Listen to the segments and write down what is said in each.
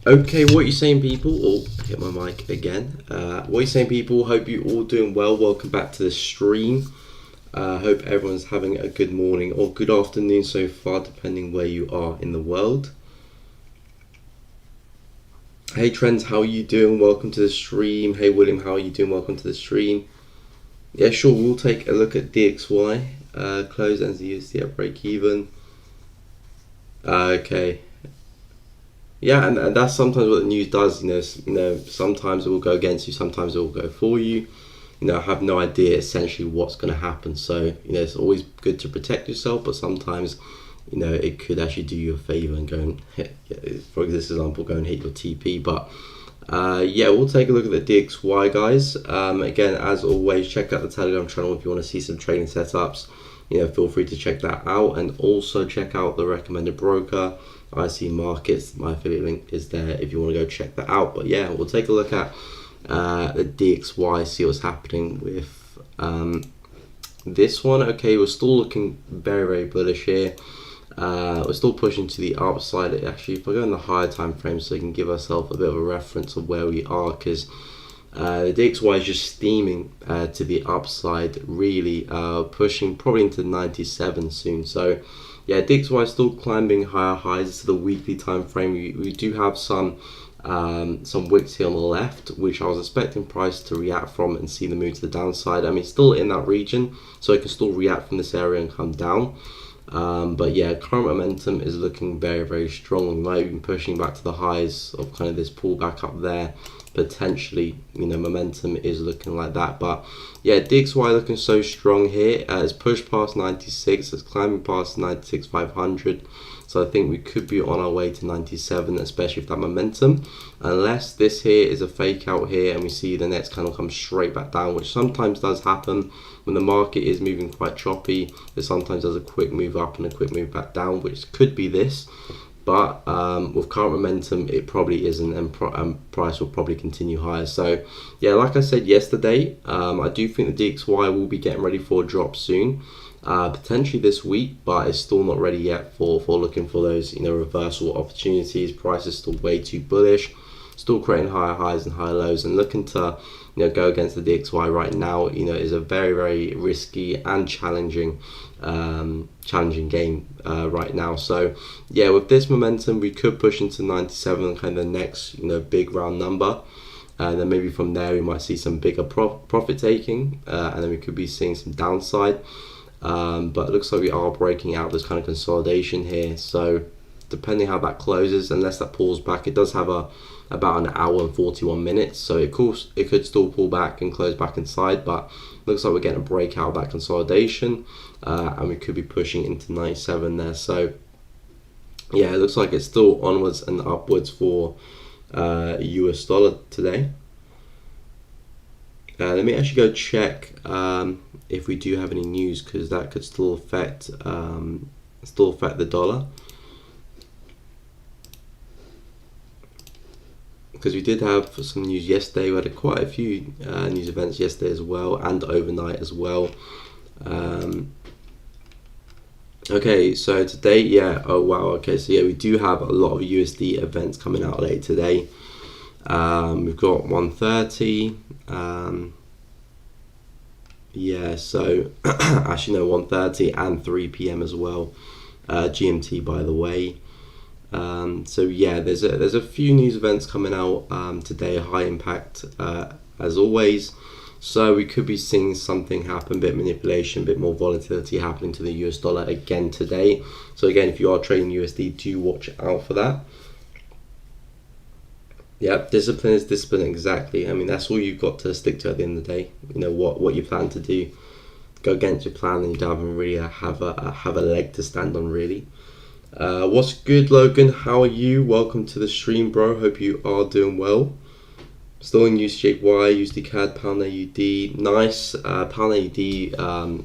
Okay, what you saying, people? Oh, hit my mic again. What you saying, people? Hope you all doing well. Welcome back to the stream. Hope everyone's having a good morning or good afternoon so far, depending where you are in the world. Hey Trent, how are you doing? Welcome to the stream. Hey William, how are you doing? Welcome to the stream. Yeah, sure. We'll take a look at DXY. Close ends the USD at break even. Okay. Yeah, and that's sometimes what the news does. You know, sometimes it will go against you, sometimes it will go for you. You know, I have no idea essentially what's going to happen. So, you know, it's always good to protect yourself, but sometimes, you know, it could actually do you a favor and go and hit, for this example, go and hit your TP. But yeah, we'll take a look at the DXY, guys. Again, as always, check out the Telegram channel if you want to see some trading setups. You know, feel free to check that out, and also check out the recommended broker. IC Markets, my affiliate link is there if you want to go check that out. But yeah, we'll take a look at the DXY, see what's happening with this one. Okay, we're still looking very bullish here. We're still pushing to the upside. Actually, if I go in the higher time frame, so we can give ourselves a bit of a reference of where we are, because the DXY is just steaming to the upside, really pushing probably into 97 soon. So yeah, DXY is still climbing higher highs to the weekly time frame. We do have some wicks here on the left, which I was expecting price to react from and see the move to the downside. I mean, still in that region, so it can still react from this area and come down. But yeah, current momentum is looking very strong. We might be pushing back to the highs of kind of this pullback up there. Potentially, you know, momentum is looking like that. But yeah, DXY looking so strong here. It's pushed past 96, it's climbing past 96,500. So I think we could be on our way to 97, especially with that momentum. Unless this here is a fake out here and we see the next candle come straight back down, which sometimes does happen when the market is moving quite choppy. It sometimes does a quick move up and a quick move back down, which could be this. But with current momentum, it probably isn't, and price will probably continue higher. So yeah, like I said yesterday, I do think the DXY will be getting ready for a drop soon, potentially this week, but it's still not ready yet for looking for those, you know, reversal opportunities. Price is still way too bullish, still creating higher highs and higher lows, and looking to, you know, go against the DXY right now, you know, is a very risky and challenging game right now. So yeah, with this momentum, we could push into 97, kind of the next, you know, big round number, and then maybe from there we might see some bigger profit taking, and then we could be seeing some downside. But it looks like we are breaking out this kind of consolidation here. So depending how that closes, unless that pulls back, it does have about an hour and 41 minutes, so it could still pull back and close back inside, but looks like we're getting a breakout of that consolidation, and we could be pushing into 97 there. So yeah, it looks like it's still onwards and upwards for US dollar today. Let me actually go check if we do have any news, because that could still affect the dollar. Because we did have some news yesterday. We had quite a few news events yesterday as well, and overnight as well. Okay, so today, yeah, oh wow, okay, so yeah, we do have a lot of USD events coming out later today. We've got 1:30, yeah, so actually no, 1:30 and 3 p.m. as well, GMT, by the way. So yeah, there's a few news events coming out today, high impact as always. So we could be seeing something happen, a bit of manipulation, a bit more volatility happening to the US dollar again today. So again, if you are trading USD, do watch out for that. Yeah, discipline is discipline, exactly. I mean, that's all you've got to stick to at the end of the day. You know, what you plan to do, go against your plan, and you don't even really have a leg to stand on, really. What's good, Logan? How are you? Welcome to the stream, bro. Hope you are doing well. Still in USJY, USD CAD, Pound AUD. Nice. Pound AUD,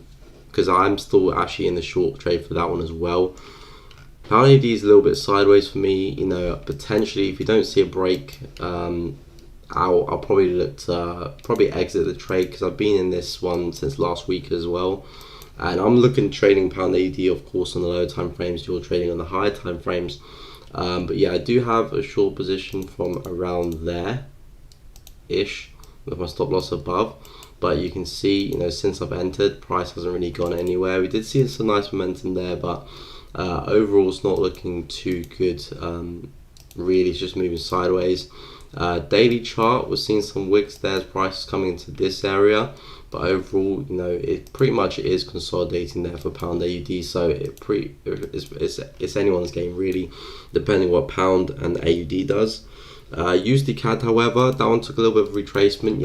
because I'm still actually in the short trade for that one as well. Pound AUD is a little bit sideways for me. You know, potentially if you don't see a break, I'll probably look to exit the trade, because I've been in this one since last week as well. And I'm looking trading Pound AUD, of course, on the lower time frames. You're trading on the higher time frames. But yeah, I do have a short position from around there ish with my stop loss above. But you can see, since I've entered, price hasn't really gone anywhere. We did see some nice momentum there, but overall it's not looking too good. Really, it's just moving sideways. Daily chart, we're seeing some wicks there as price is coming into this area, but overall, it pretty much is consolidating there for pound AUD. So it's anyone's game really, depending what pound and AUD does. USD CAD, however, that one took a little bit of retracement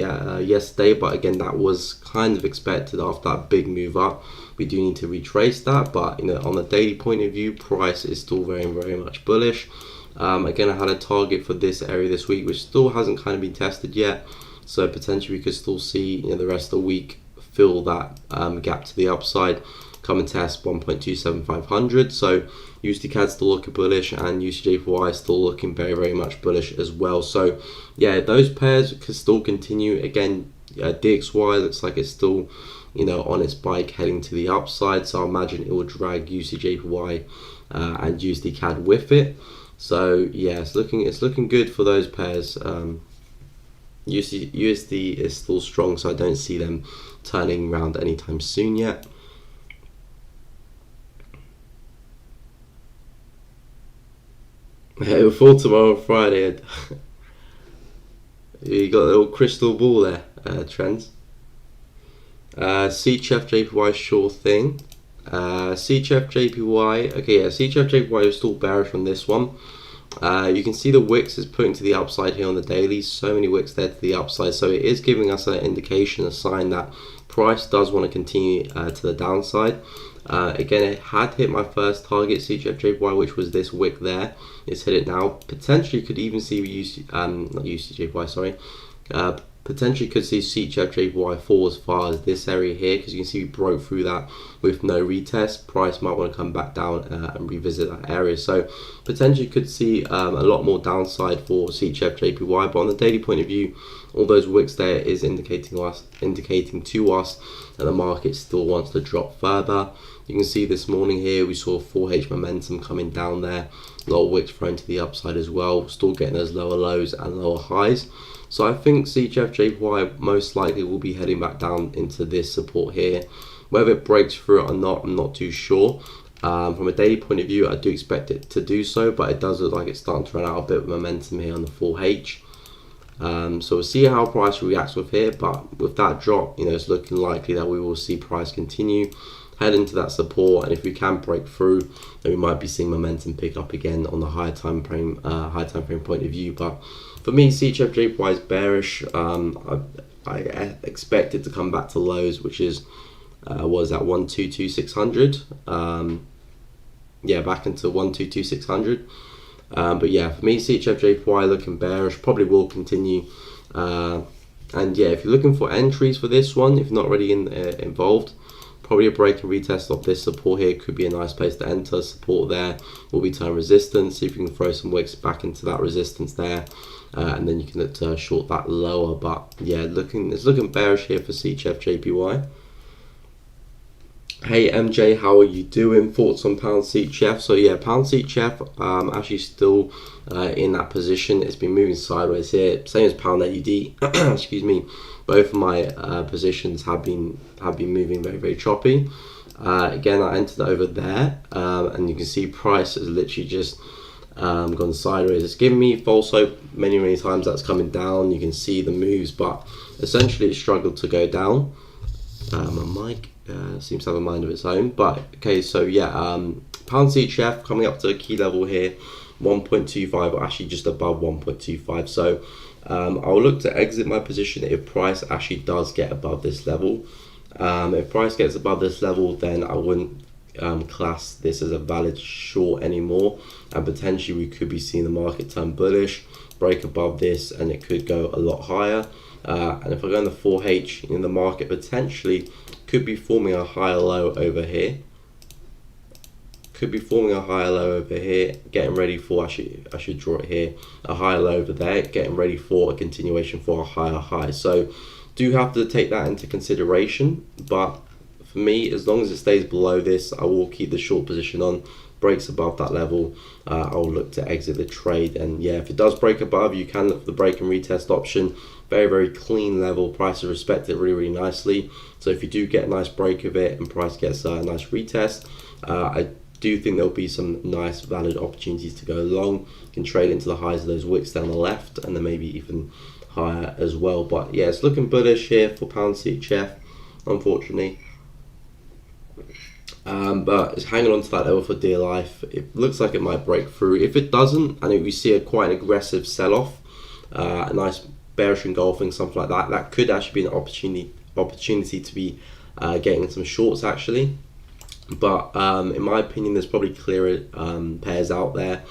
yesterday, but again, that was kind of expected after that big move up. We do need to retrace that, but on a daily point of view, price is still very, very much bullish. Again, I had a target for this area this week, which still hasn't kind of been tested yet, so potentially we could still see the rest of the week fill that gap to the upside, come and test 1.27500. So USD CAD still looking bullish, and USD still looking very, very much bullish as well. So yeah, those pairs could still continue. Again, DXY looks like it's still on its bike heading to the upside, so I imagine it will drag USD and USD CAD with it. So yeah, it's looking good for those pairs. USD is still strong, so I don't see them turning around anytime soon yet. Before tomorrow, Friday, you got a little crystal ball there, Trent. CHF JPY, sure thing. CHF JPY, okay, yeah, CHF JPY is still bearish on this one. You can see the wicks is putting to the upside here on the daily. So many wicks there to the upside, so it is giving us an indication, a sign that price does want to continue to the downside. Again, it had hit my first target, CHF JPY, which was this wick there. It's hit it now. Potentially could even see not USD sorry. Potentially could see CHF JPY fall as far as this area here, because you can see we broke through that with no retest. Price might want to come back down and revisit that area. So potentially could see a lot more downside for CHF JPY. But on the daily point of view, all those wicks there is indicating to us that the market still wants to drop further. You can see this morning here we saw 4H momentum coming down there. A lot of wicks thrown to the upside as well. Still getting those lower lows and lower highs. So I think CHF JPY most likely will be heading back down into this support here. Whether it breaks through it or not, I'm not too sure. From a daily point of view, I do expect it to do so, but it does look like it's starting to run out a bit of momentum here on the 4H. So we'll see how price reacts with here, but with that drop, it's looking likely that we will see price continue, head into that support, and if we can break through, then we might be seeing momentum pick up again on the higher time frame point of view. But for me, CHF JPY is bearish. I expect it to come back to lows, which is was at 122,600. Yeah, back into 122,600. But yeah, for me, CHF JPY looking bearish, probably will continue. And yeah, if you're looking for entries for this one, if you're not already involved, probably a break and retest of this support here could be a nice place to enter. Support there will be turn resistance. See if you can throw some wicks back into that resistance there, and then you can look to short that lower. But yeah, it's looking bearish here for CHF JPY. Hey MJ, how are you doing? Thoughts on pound CHF? So yeah, pound CHF actually still in that position. It's been moving sideways here, same as pound AUD. Excuse me. Both of my positions have been moving very, very choppy. Again, I entered over there, and you can see price has literally just gone sideways. It's given me false hope many times that's coming down. You can see the moves, but essentially it struggled to go down. My mic seems to have a mind of its own, but okay, so yeah, pound CHF coming up to a key level here, 1.25, or actually just above 1.25. So I'll look to exit my position if price actually does get above this level. If price gets above this level, then I wouldn't class this as a valid short anymore, and potentially we could be seeing the market turn bullish, break above this, and it could go a lot higher. And if I go in the 4H, the market potentially could be forming a higher low over here. Getting ready for, actually I should draw it here, a higher low over there, getting ready for a continuation for a higher high. So do have to take that into consideration, but for me, as long as it stays below this, I will keep the short position on. breaks above that level, I'll look to exit the trade. And yeah, if it does break above, you can look for the break and retest option. Very, very clean level. Price has respected it really, really nicely. So if you do get a nice break of it and price gets a nice retest, I do think there'll be some nice valid opportunities to go long. You can trade into the highs of those wicks down the left, and then maybe even higher as well. But yeah, it's looking bullish here for pound CHF, unfortunately. But it's hanging on to that level for dear life. It looks like it might break through. If it doesn't, and if we see quite an aggressive sell-off, a nice bearish engulfing, something like that, that could actually be an opportunity to be getting some shorts actually. But in my opinion, there's probably clearer pairs out there,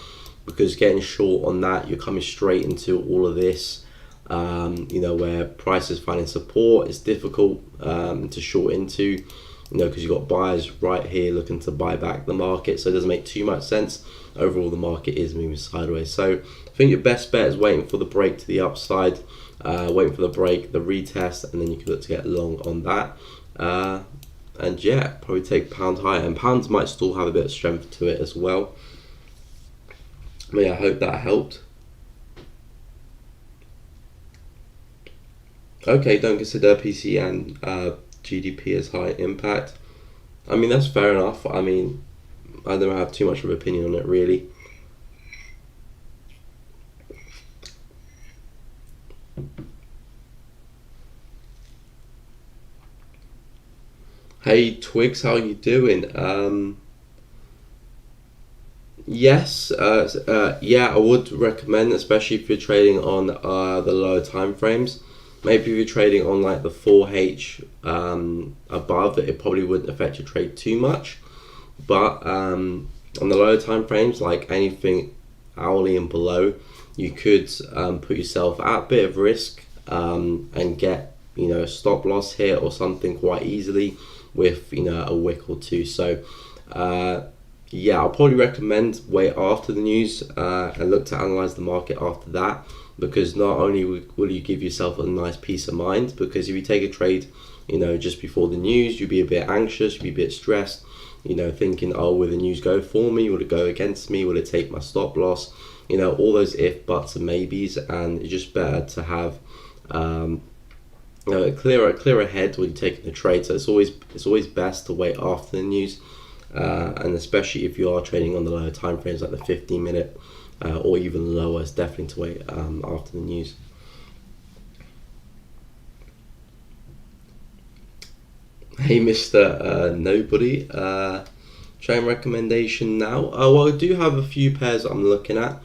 because getting short on that, you're coming straight into all of this, where price is finding support. It's difficult to short into, because you've got buyers right here looking to buy back the market, so it doesn't make too much sense. Overall, the market is moving sideways, so I think your best bet is waiting for the break to the upside, waiting for the break, the retest, and then you can look to get long on that. And yeah, probably take pound higher, and pounds might still have a bit of strength to it as well. But yeah, I hope that helped. Okay, don't consider PC and GDP as high impact. I mean, that's fair enough. I mean, I don't have too much of an opinion on it really. Hey Twigs, how you doing? Yes, yeah, I would recommend, especially if you're trading on the lower time frames. Maybe if you're trading on like the 4H above, it probably wouldn't affect your trade too much. But on the lower time frames, like anything hourly and below, you could put yourself at a bit of risk and get a stop loss here or something quite easily with a wick or two. So yeah, I'll probably recommend wait after the news and look to analyze the market after that, because not only will you give yourself a nice peace of mind, because if you take a trade just before the news, you'll be a bit anxious, you'll be a bit stressed, thinking, oh, will the news go for me, will it go against me, will it take my stop loss, all those if, buts and maybes. And it's just better to have a clearer head when you're taking the trade. So it's always best to wait after the news, and especially if you are trading on the lower time frames like the 15-minute or even lower, it's definitely to wait after the news. Hey Mr. Nobody, trade recommendation now. Well, I do have a few pairs I'm looking at.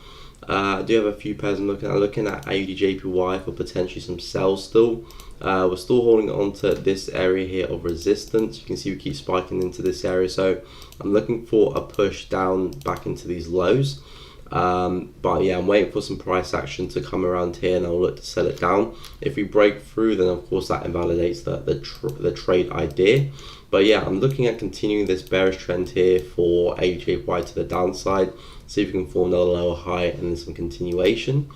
I'm looking at AUD for potentially some sells still. We're still holding on to this area here of resistance. You can see we keep spiking into this area, so I'm looking for a push down back into these lows. But yeah, I'm waiting for some price action to come around here, and I'll look to sell it down. If we break through, then of course that invalidates the trade idea. But yeah, I'm looking at continuing this bearish trend here for AUD to the downside. See if we can form another lower high and then some continuation.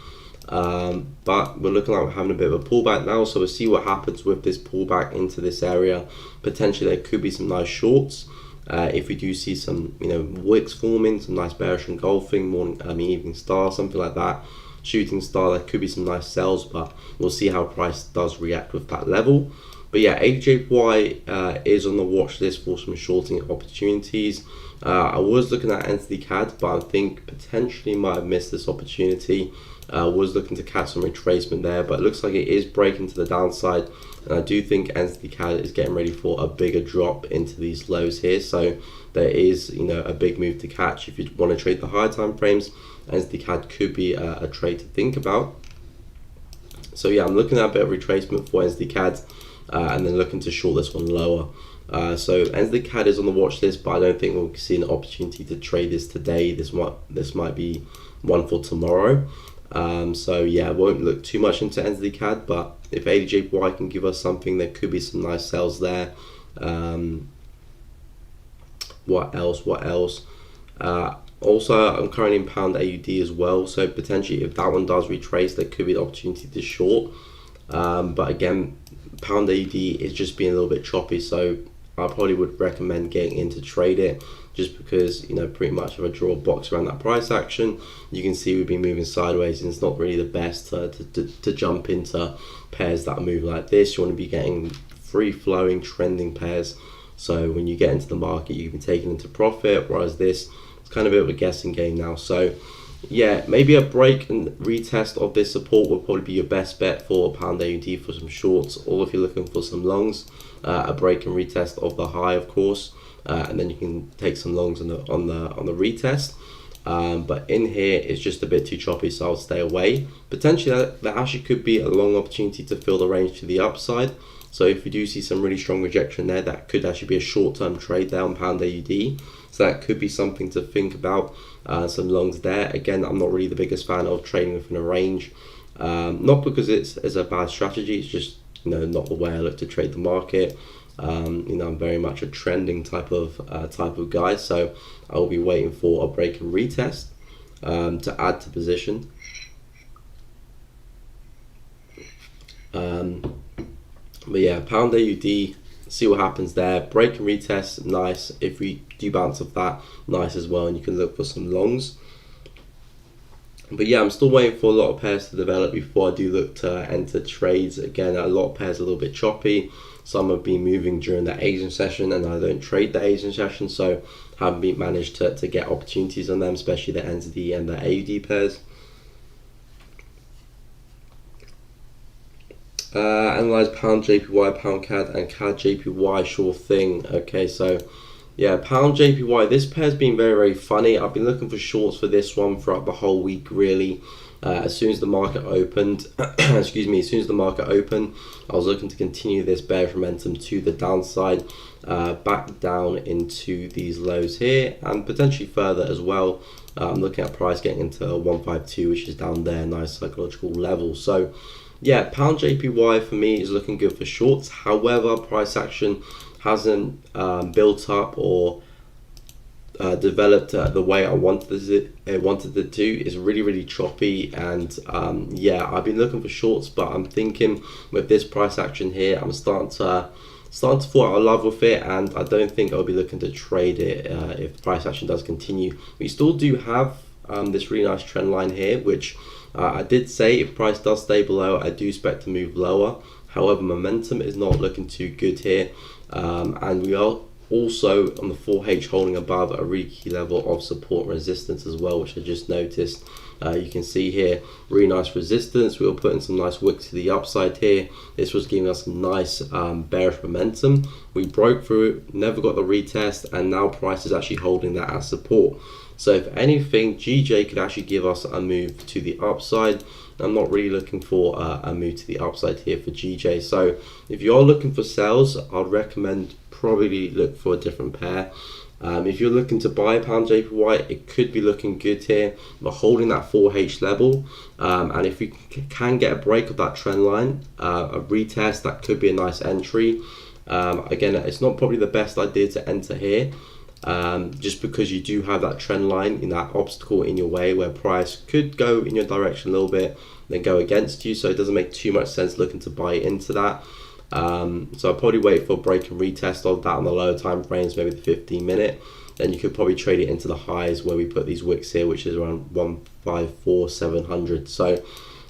But we're looking like we're having a bit of a pullback now, so we'll see what happens with this pullback into this area. Potentially there could be some nice shorts. If we do see some wicks forming, some nice bearish engulfing, evening star, something like that, shooting star, there could be some nice sells, but we'll see how price does react with that level. But yeah, AJPY is on the watch list for some shorting opportunities. I was looking at entity CAD, but I think potentially might have missed this opportunity. Was looking to catch some retracement there, but it looks like it is breaking to the downside, and I do think entity CAD is getting ready for a bigger drop into these lows here. So there is a big move to catch. If you want to trade the higher time frames, entity CAD could be a trade to think about. So yeah, I'm looking at a bit of retracement for entity CAD. And then looking to short this one lower. So entity CAD is on the watch list, but I don't think we'll see an opportunity to trade this today. This might be one for tomorrow. So yeah, I won't look too much into entity CAD, but if ADJPY can give us something, there could be some nice sells there. What else? Also, I'm currently in pound AUD as well, so potentially if that one does retrace, there could be an opportunity to short. But again, pound AUD is just being a little bit choppy, so I probably would recommend getting in to trade it. just because, you know, pretty much if I draw a box around that price action, you can see we've been moving sideways, and it's not really the best to jump into pairs that move like this. You want to be getting free flowing trending pairs, so when you get into the market you can be taken into profit, whereas this, it's kind of a bit of a guessing game now. So yeah, maybe a break and retest of this support will probably be your best bet for pound AUD for some shorts, or if you're looking for some longs, a break and retest of the high, of course, and then you can take some longs on the retest. But in here it's just a bit too choppy, so I'll stay away. Potentially that actually could be a long opportunity to fill the range to the upside. So if you do see some really strong rejection there, that could actually be a short-term trade there on pound AUD. So that could be something to think about. Some longs there. Again, I'm not really the biggest fan of trading within a range. Not because it's a bad strategy. It's just, you know, not the way I look to trade the market. You know, I'm very much a trending type of guy. So I will be waiting for a break and retest to add to position. But yeah, pound AUD, see what happens there. Break and retest, nice. If we do bounce off that, nice as well, and you can look for some longs. But yeah, I'm still waiting for a lot of pairs to develop before I do look to enter trades. Again, a lot of pairs are a little bit choppy. Some have been moving during the Asian session, and I don't trade the Asian session, so haven't been managed to get opportunities on them, especially the NZD and the AUD pairs. Analyze pound JPY, pound CAD, and CAD JPY, sure thing. Okay, so yeah, pound JPY, this pair's been very, very funny. I've been looking for shorts for this one throughout the whole week, really. As soon as the market opened, excuse me, as soon as the market opened, I was looking to continue this bearish momentum to the downside, back down into these lows here, and potentially further as well. I'm looking at price getting into 152, which is down there, nice psychological level. So yeah, pound JPY for me is looking good for shorts. However, price action hasn't built up or developed the way I wanted it to. It's really, really choppy, and yeah, I've been looking for shorts, but I'm thinking with this price action here, I'm starting to fall out of love with it, and I don't think I'll be looking to trade it if the price action does continue. We still do have this really nice trend line here, which I did say if price does stay below, I do expect to move lower. However, momentum is not looking too good here, and we are also on the 4H holding above a really key level of support and resistance as well, which I just noticed. You can see here, really nice resistance. We were putting some nice wicks to the upside here. This was giving us some nice bearish momentum. We broke through it, never got the retest, and now price is actually holding that as support. So if anything, GJ could actually give us a move to the upside. I'm not really looking for a move to the upside here for GJ. So if you're looking for sales, I'd recommend probably look for a different pair. If you're looking to buy pound JPY, it could be looking good here, but holding that 4H level, and if we can get a break of that trend line, a retest, that could be a nice entry. Again, it's not probably the best idea to enter here, just because you do have that trend line in that obstacle in your way where price could go in your direction a little bit, then go against you, so it doesn't make too much sense looking to buy into that. So I'll probably wait for a break and retest of that on the lower time frames, maybe the 15-minute. Then you could probably trade it into the highs where we put these wicks here, which is around 154,700. So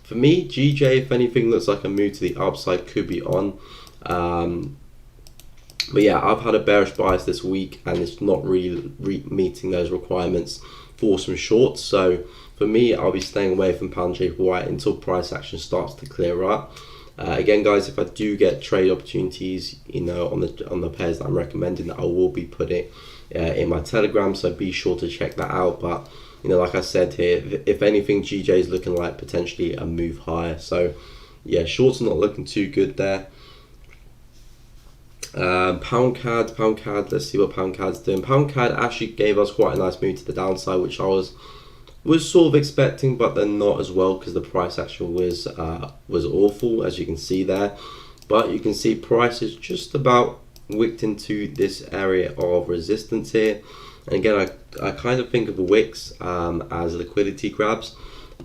for me, GJ, if anything, looks like a move to the upside could be on. But yeah, I've had a bearish bias this week, and it's not really meeting those requirements for some shorts. So for me, I'll be staying away from pound JPY until price action starts to clear up. Again, guys, if I do get trade opportunities, you know, on the pairs that I'm recommending, I will be putting in my Telegram, so be sure to check that out. But you know, like I said here, if anything, GJ is looking like potentially a move higher. So yeah, shorts are not looking too good there. Pound CAD, let's see what pound CAD's doing. Pound CAD actually gave us quite a nice move to the downside, which I was sort of expecting, but then not as well, because the price action was awful, as you can see there. But you can see price is just about wicked into this area of resistance here. And again, I kind of think of the wicks as liquidity grabs.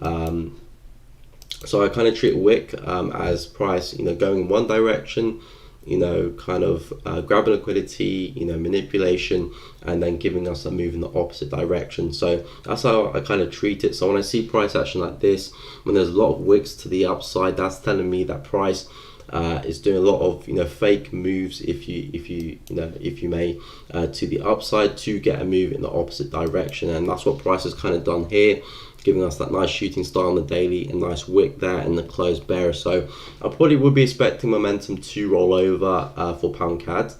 So I kind of treat a wick as price, you know, going in one direction, kind of grabbing liquidity, manipulation, and then giving us a move in the opposite direction. So that's how I kind of treat it. So when I see price action like this, when there's a lot of wicks to the upside, that's telling me that price is doing a lot of fake moves, if you may, to the upside to get a move in the opposite direction. And that's what price has kind of done here, giving us that nice shooting star on the daily, a nice wick there, and the closed bearish. So I probably would be expecting momentum to roll over for pound CAD,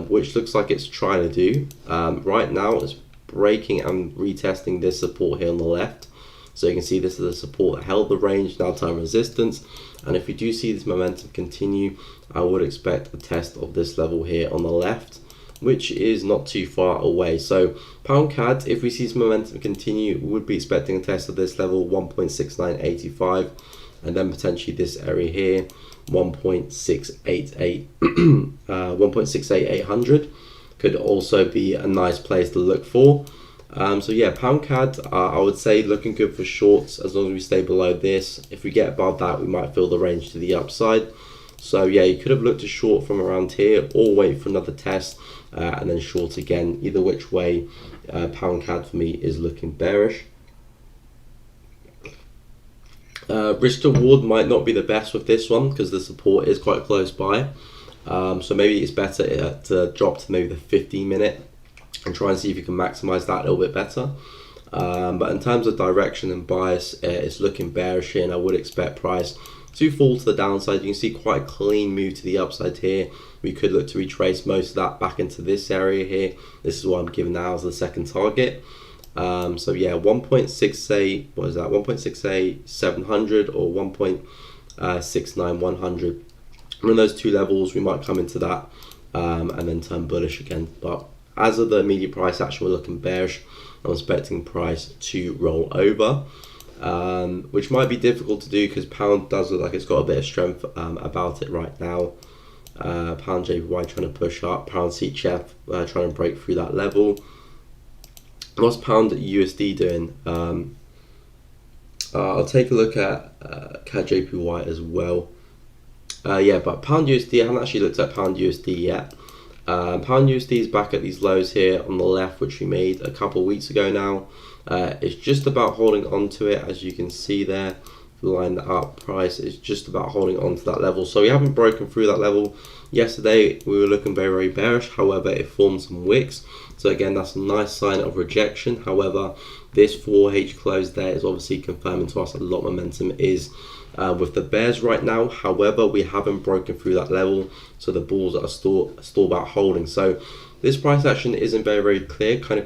which looks like it's trying to do. Right now it's breaking and retesting this support here on the left. So you can see this is a support that held the range, now time resistance. And if we do see this momentum continue, I would expect a test of this level here on the left, which is not too far away. So pound CAD, if we see some momentum continue, we would be expecting a test of this level, 1.6985, and then potentially this area here, 1.688, 1.68800 could also be a nice place to look for. So yeah, pound CAD, I would say looking good for shorts as long as we stay below this. If we get above that, we might fill the range to the upside. So yeah, you could have looked to short from around here or wait for another test and then short again. Either which way, pound CAD for me is looking bearish. Risk to reward might not be the best with this one because the support is quite close by. So maybe it's better to drop to maybe the 15-minute and try and see if you can maximize that a little bit better. But in terms of direction and bias, it's looking bearish here, and I would expect price to fall to the downside. You can see quite a clean move to the upside here. We could look to retrace most of that back into this area here. This is what I'm giving now as the second target. So yeah, 1.68, what is that? 1.68 700 or 1.69 100. From those two levels, we might come into that and then turn bullish again. But as of the immediate price action, we're looking bearish. I'm expecting price to roll over, which might be difficult to do because pound does look like it's got a bit of strength about it right now. Pound JPY trying to push up, pound CHF trying to break through that level. What's pound USD doing? I'll take a look at CAD JPY as well. Yeah, but pound USD, I haven't actually looked at pound USD yet. Pound USD is back at these lows here on the left, which we made a couple of weeks ago now. It's just about holding on to it, as you can see there. If you line that up, price is just about holding on to that level. So we haven't broken through that level. Yesterday we were looking very, very bearish. However, it formed some wicks. So again, that's a nice sign of rejection. However, this 4H close there is obviously confirming to us a lot of momentum is with the bears right now. However, we haven't broken through that level, so the bulls are still about holding. So this price action isn't very, very clear, kind of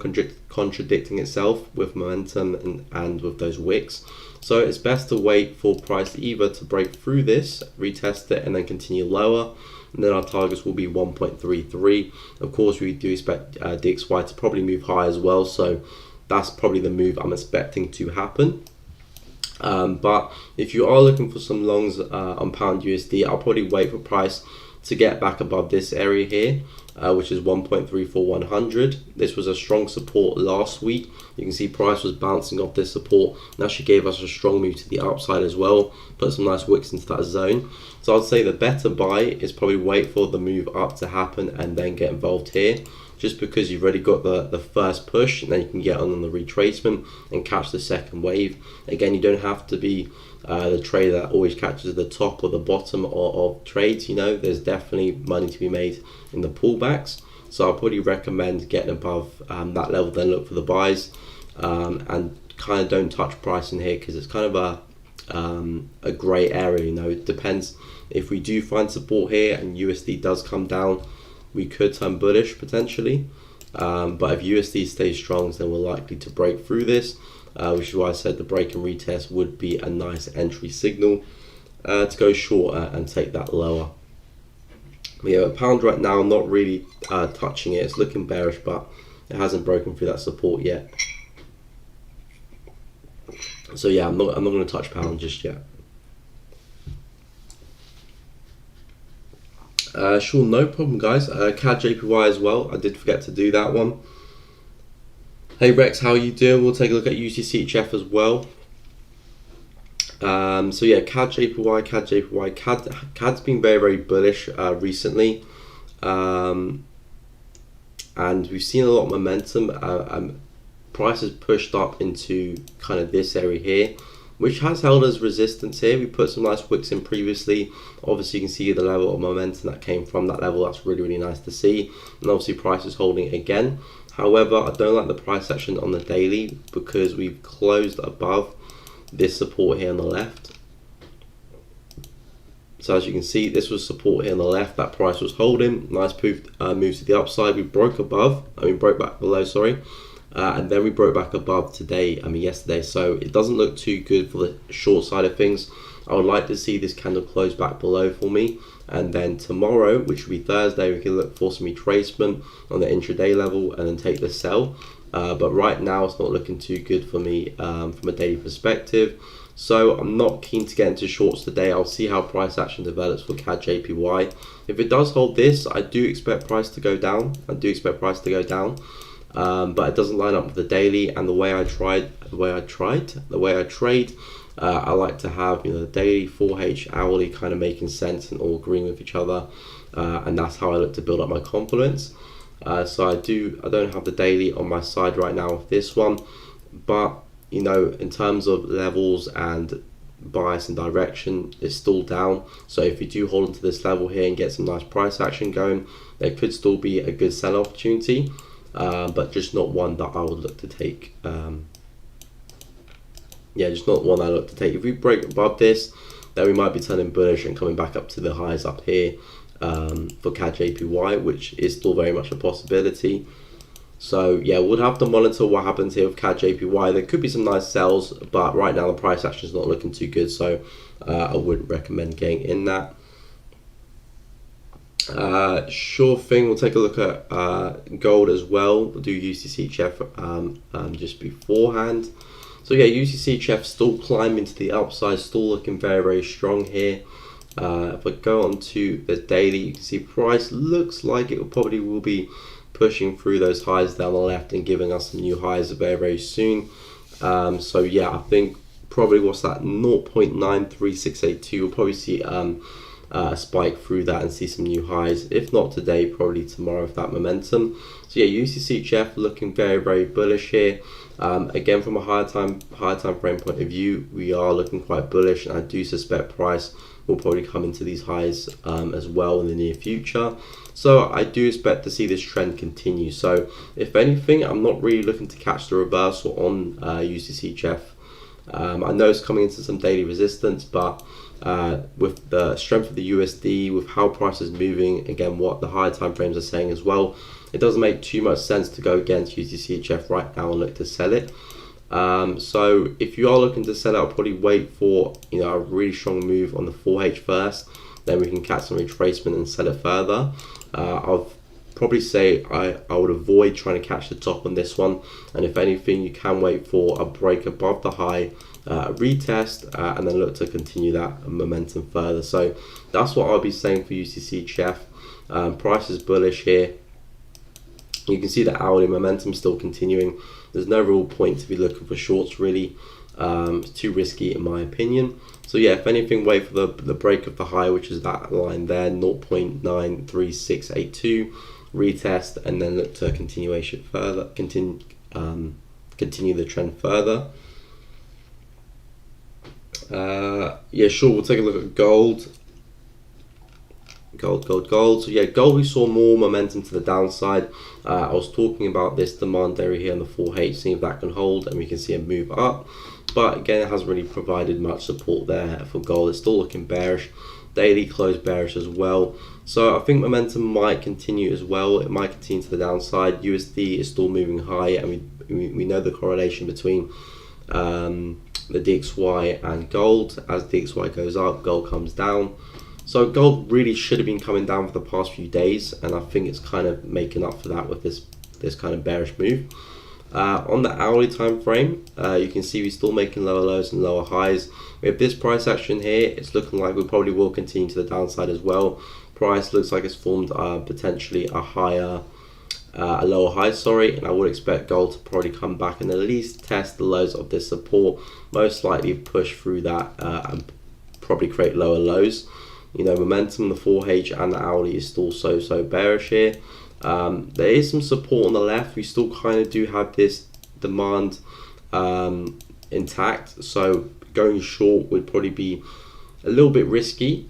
contradicting itself with momentum and with those wicks. So it's best to wait for price either to break through this, retest it, and then continue lower. And then our targets will be 1.33. Of course, we do expect DXY to probably move high as well. So that's probably the move I'm expecting to happen. But if you are looking for some longs on pound USD, I'll probably wait for price to get back above this area here, which is 1.34100. This was a strong support last week. You can see price was bouncing off this support and actually gave us a strong move to the upside as well, put some nice wicks into that zone. So I'd say the better buy is probably wait for the move up to happen and then get involved here, just because you've already got the first push, and then you can get on the retracement and catch the second wave. Again, you don't have to be the trader that always catches the top or the bottom of trades. There's definitely money to be made in the pullbacks. So I'll probably recommend getting above that level, then look for the buys, and kind of don't touch price in here because it's kind of a grey area. It depends. If we do find support here and USD does come down, we could turn bullish potentially, but if USD stays strong, then we're likely to break through this, which is why I said the break and retest would be a nice entry signal to go shorter and take that lower. Yeah, pound right now, not really touching it. It's looking bearish, but it hasn't broken through that support yet. So yeah, I'm not going to touch pound just yet. Sure, no problem, guys. CAD JPY as well. I did forget to do that one. Hey Rex, how are you doing? We'll take a look at UTCHF as well. So yeah, CAD's been very bullish recently, and we've seen a lot of momentum. Price has pushed up into kind of this area here, which has held as resistance here. We put some nice wicks in previously. Obviously you can see the level of momentum that came from that level. That's really nice to see, and obviously price is holding it again. However, I don't like the price action on the daily because we've closed above this support here on the left. So as you can see, this was support here on the left, that price was holding. Nice move to the upside. We broke back below, sorry. And then we broke back above yesterday. So it doesn't look too good for the short side of things. I would like to see this candle close back below for me. And then tomorrow, which will be Thursday, we can look for some retracement on the intraday level and then take the sell. But right now, it's not looking too good for me from a daily perspective. So I'm not keen to get into shorts today. I'll see how price action develops for CAD JPY. If it does hold this, I do expect price to go down. But it doesn't line up with the daily and the way I trade. I like to have the daily, 4H, hourly kind of making sense and all agreeing with each other, and that's how I look to build up my confidence. So I don't have the daily on my side right now with this one, but in terms of levels and bias and direction, it's still down. So if you do hold into this level here and get some nice price action going, there could still be a good sell opportunity, but just not one that I would look to take. Just not one I look to take. If we break above this, then we might be turning bullish and coming back up to the highs up here for CAD JPY, which is still very much a possibility. So yeah, we'll have to monitor what happens here with CAD JPY. There could be some nice sells, but right now the price action is not looking too good, so I wouldn't recommend getting in that. Sure thing, we'll take a look at gold as well. We'll do UCCHF just beforehand. So yeah, UCCHF still climbing to the upside, still looking very strong here. If I go on to the daily, you can see price looks like it probably will be pushing through those highs down the left and giving us some new highs very soon. So yeah, I think probably what's that, 0.93682, we'll probably see a spike through that and see some new highs. If not today, probably tomorrow with that momentum. So yeah, UCCHF looking very bullish here. Again, from a higher time frame point of view, we are looking quite bullish, and I do suspect price will probably come into these highs as well in the near future. So I do expect to see this trend continue. So if anything, I'm not really looking to catch the reversal on UCCHF. I know it's coming into some daily resistance, but with the strength of the USD, with how price is moving, again, what the higher time frames are saying as well, it doesn't make too much sense to go against UCCHF right now and look to sell it. So if you are looking to sell it, I'll probably wait for a really strong move on the 4H first, then we can catch some retracement and sell it further. I'll probably say I would avoid trying to catch the top on this one, and if anything, you can wait for a break above the high, retest, and then look to continue that momentum further. So that's what I'll be saying for UCCHF. Price is bullish here. You can see the hourly momentum still continuing. There's no real point to be looking for shorts really. It's too risky in my opinion. So yeah, if anything, wait for the break of the high, which is that line there, 0.93682, retest, and then look to continuation further, continue the trend further. Yeah, sure, we'll take a look at gold. Gold. So yeah, gold, we saw more momentum to the downside. I was talking about this demand area here on the 4H, seeing if that can hold, and we can see a move up. But again, it hasn't really provided much support there for gold. It's still looking bearish. Daily closed bearish as well. So I think momentum might continue as well. It might continue to the downside. USD is still moving high, and we know the correlation between the DXY and gold. As DXY goes up, gold comes down. So gold really should have been coming down for the past few days, and I think it's kind of making up for that with this kind of bearish move. On the hourly time frame, you can see we're still making lower lows and lower highs. With this price action here, it's looking like we probably will continue to the downside as well. Price looks like it's formed potentially a higher a lower high, sorry, and I would expect gold to probably come back and at least test the lows of this support, most likely push through that and probably create lower lows. You know, momentum, the 4H and the hourly is still so bearish here. There is some support on the left. We still kind of do have this demand intact, so going short would probably be a little bit risky,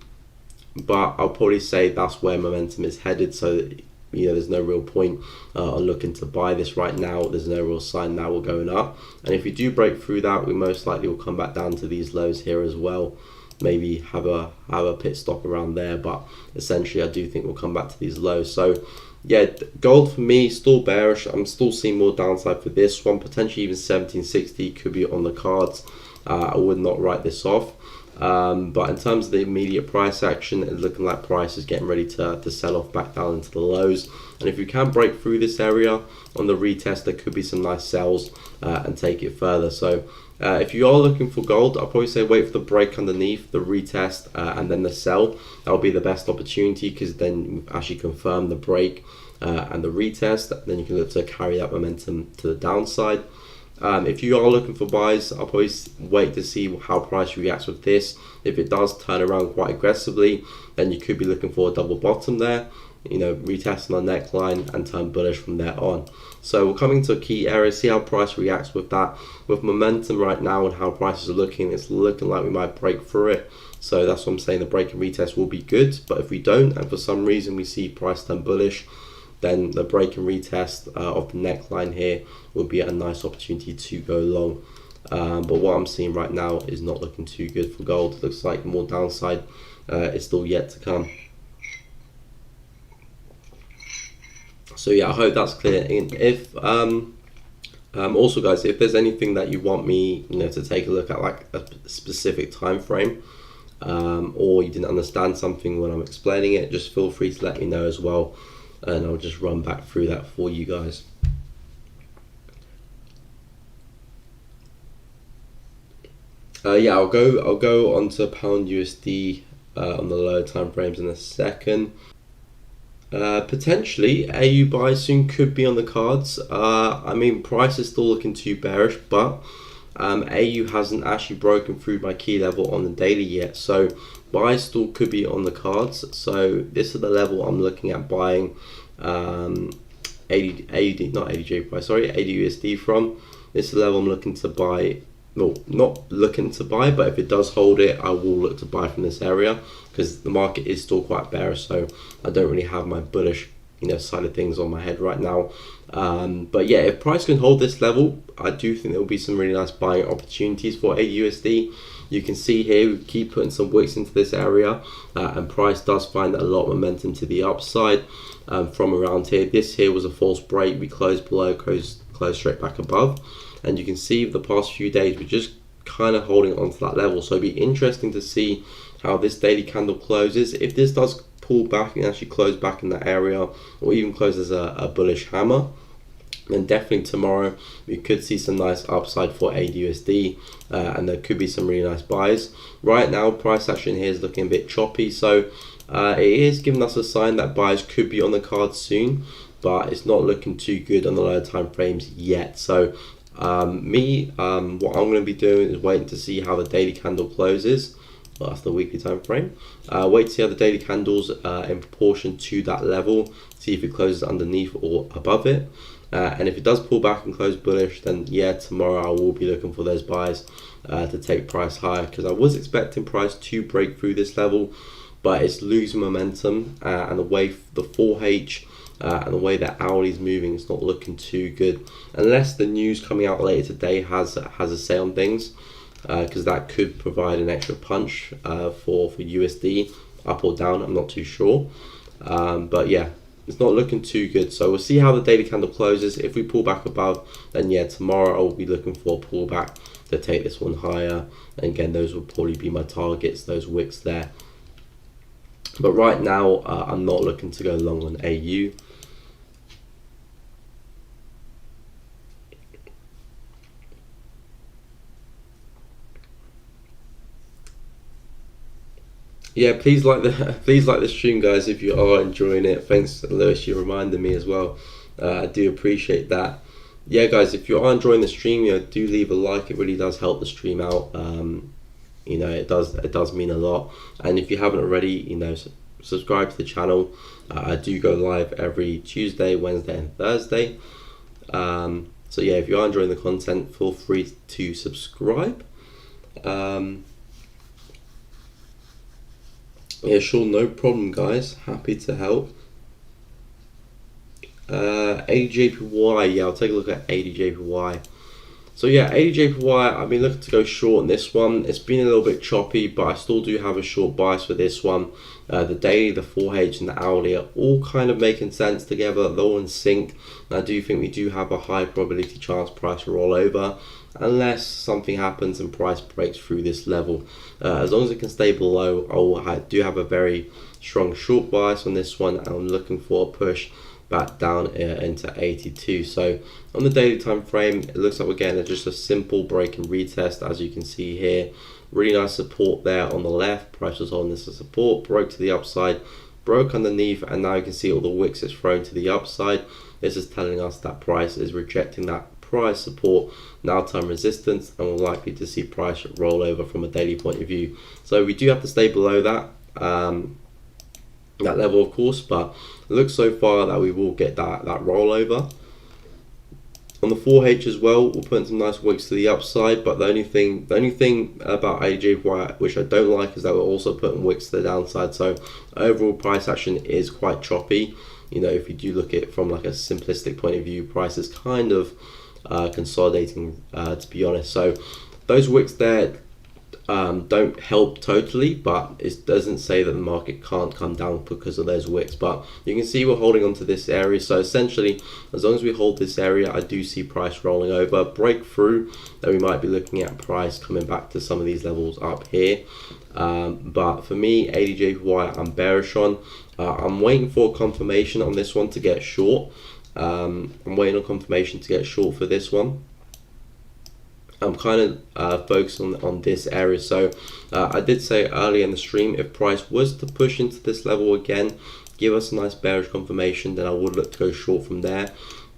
but I'll probably say that's where momentum is headed. So you know, there's no real point on looking to buy this right now. There's no real sign that we're going up, and if we do break through that, we most likely will come back down to these lows here as well. Maybe have a pit stop around there, but essentially I do think we'll come back to these lows. So yeah, gold for me still bearish. I'm still seeing more downside for this one. Potentially even 1760 could be on the cards. I would not write this off. But in terms of the immediate price action, it's looking like price is getting ready to sell off back down into the lows. And if you can break through this area on the retest, there could be some nice sells and take it further. So if you are looking for gold, I'll probably say wait for the break underneath, the retest, and then the sell. That'll be the best opportunity, because then you actually confirm the break and the retest. Then you can look to carry that momentum to the downside. If you are looking for buys, I'll probably wait to see how price reacts with this. If it does turn around quite aggressively, then you could be looking for a double bottom there, you know, retesting the neckline and turn bullish from there on. So we're coming to a key area, see how price reacts with that. With momentum right now and how prices are looking, it's looking like we might break through it. So that's what I'm saying, the break and retest will be good. But if we don't, and for some reason we see price turn bullish, then the break and retest of the neckline here would be a nice opportunity to go long. But what I'm seeing right now is not looking too good for gold. It looks like more downside is still yet to come. So yeah, I hope that's clear. And if also guys, if there's anything that you want me, you know, to take a look at, like a specific time frame, or you didn't understand something when I'm explaining it, just feel free to let me know as well, and I'll just run back through that for you guys. Yeah, I'll go onto pound USD on the lower time frames in a second. Potentially AU buy soon could be on the cards. I mean, price is still looking too bearish, but AU hasn't actually broken through my key level on the daily yet, so buy still could be on the cards. So this is the level I'm looking at buying AUD, not AUD price, sorry, AUD from. This is the level I'm looking to buy. Well, not looking to buy, but if it does hold it, I will look to buy from this area, because the market is still quite bearish. So I don't really have my bullish, you know, side of things on my head right now. But yeah, if price can hold this level, I do think there will be some really nice buying opportunities for AUSD. You can see here we keep putting some wicks into this area, and price does find a lot of momentum to the upside from around here. This here was a false break. We closed below, closed straight back above, and you can see the past few days we're just kind of holding on to that level. So it'd be interesting to see how this daily candle closes. If this does pull back and actually close back in that area, or even close as a bullish hammer, then definitely tomorrow we could see some nice upside for AUSD, and there could be some really nice buys. Right now price action here is looking a bit choppy, so it is giving us a sign that buys could be on the cards soon, but it's not looking too good on the lower time frames yet. So what I'm going to be doing is waiting to see how the daily candle closes. Well, that's the weekly time frame. Wait to see how the daily candles in proportion to that level, see if it closes underneath or above it. And if it does pull back and close bullish, then yeah, tomorrow I will be looking for those buys to take price higher, because I was expecting price to break through this level, but it's losing momentum, and the way the 4H and the way that hourly is moving, it's not looking too good, unless the news coming out later today has a say on things, because that could provide an extra punch for USD up or down. I'm not too sure, but yeah, it's not looking too good. So we'll see how the daily candle closes. If we pull back above, then yeah, tomorrow I'll be looking for a pullback to take this one higher, and again, those will probably be my targets, those wicks there. But right now I'm not looking to go long on AU. Yeah, please like the stream, guys, if you are enjoying it. Thanks, Lewis, you reminded me as well. I do appreciate that. Yeah, guys, if you are enjoying the stream, do leave a like. It really does help the stream out. It does mean a lot. And if you haven't already, subscribe to the channel. I do go live every Tuesday, Wednesday, and Thursday. So yeah, if you are enjoying the content, feel free to subscribe. Yeah, sure, no problem, guys. Happy to help. ADJPY, yeah, I'll take a look at ADJPY. So yeah, ADJPY, I've been looking to go short in this one. It's been a little bit choppy, but I still do have a short bias for this one. The daily, the 4H, and the hourly are all kind of making sense together. They're all in sync. And I do think we do have a high probability chance price to roll over, unless something happens and price breaks through this level. As long as it can stay below, I do have a very strong short bias on this one. I'm looking for a push back down into 82. So on the daily time frame, it looks like we're getting just a simple break and retest, as you can see here. Really nice support there on the left. Price was holding this as support, broke to the upside, broke underneath, and now you can see all the wicks it's thrown to the upside. This is telling us that price is rejecting that price support, now time resistance, and we're likely to see price roll over from a daily point of view. So we do have to stay below that level, of course, but it looks so far that we will get that rollover. On the 4H as well, we're putting some nice wicks to the upside, but the only thing about ADJPY which I don't like is that we're also putting wicks to the downside. So overall price action is quite choppy. If you do look at it from like a simplistic point of view, price is kind of consolidating, to be honest. So those wicks there don't help totally, but it doesn't say that the market can't come down because of those wicks. But you can see we're holding on to this area, so essentially as long as we hold this area, I do see price rolling over, breakthrough, then we might be looking at price coming back to some of these levels up here. But for me, ADJPY I'm bearish on. I'm waiting for confirmation on this one to get short. I'm waiting on confirmation to get short for this one. I'm kind of focused on this area. So I did say earlier in the stream, if price was to push into this level again, give us a nice bearish confirmation, then I would look to go short from there.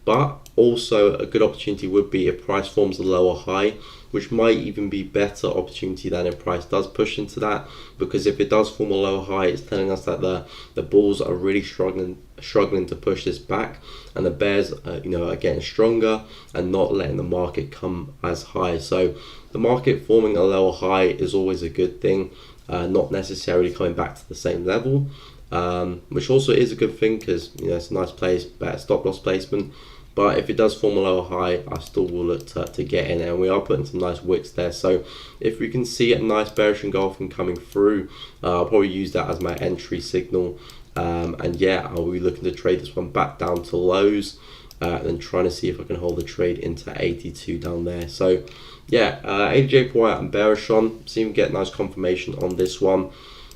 But also a good opportunity would be if price forms a lower high, which might even be better opportunity than if price does push into that, because if it does form a lower high, it's telling us that the bulls are really struggling to push this back, and the bears are getting stronger and not letting the market come as high. So the market forming a lower high is always a good thing, not necessarily coming back to the same level, which also is a good thing because it's a nice place, better stop loss placement. But if it does form a lower high, I still will look to get in, and we are putting some nice wicks there. So if we can see a nice bearish engulfing coming through, I'll probably use that as my entry signal. And yeah, I'll be looking to trade this one back down to lows, and then trying to see if I can hold the trade into 82 down there. So yeah, ADJPY I'm bearish on. See if we get nice confirmation on this one.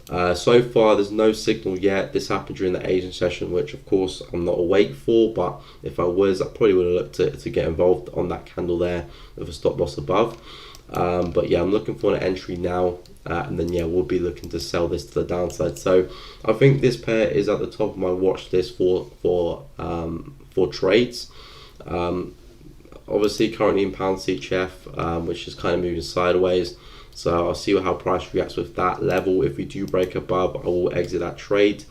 So far there's no signal yet. This happened during the Asian session, which of course I'm not awake for, but if I was, I probably would have looked to get involved on that candle there with a stop loss above. But yeah, I'm looking for an entry now, and then yeah, we'll be looking to sell this to the downside. So I think this pair is at the top of my watch list for trades. Obviously currently in pound CHF, which is kind of moving sideways. So I'll see how price reacts with that level. If we do break above, I will exit that trade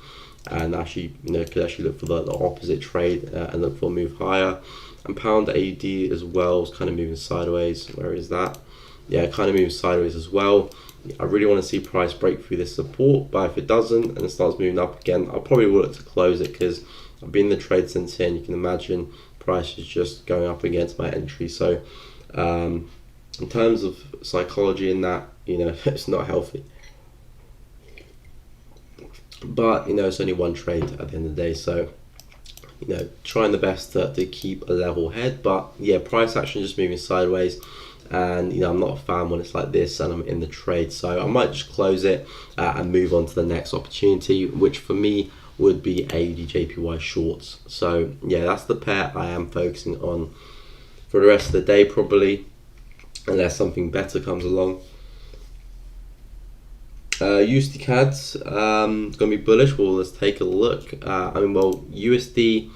and actually, could actually look for the opposite trade and look for a move higher. And pound AUD as well is kind of moving sideways. Where is that? Yeah, kind of moving sideways as well. I really want to see price break through this support, but if it doesn't and it starts moving up again, I probably will look to close it because I've been in the trade since here, and you can imagine price is just going up against my entry. So in terms of psychology in that, it's not healthy. But, it's only one trade at the end of the day. So, trying the best to keep a level head. But, yeah, price action just moving sideways. And, I'm not a fan when it's like this and I'm in the trade. So, I might just close it and move on to the next opportunity, which for me would be ADJPY shorts. So, yeah, that's the pair I am focusing on for the rest of the day probably, unless something better comes along. USD CAD's going to be bullish. Well, let's take a look. USD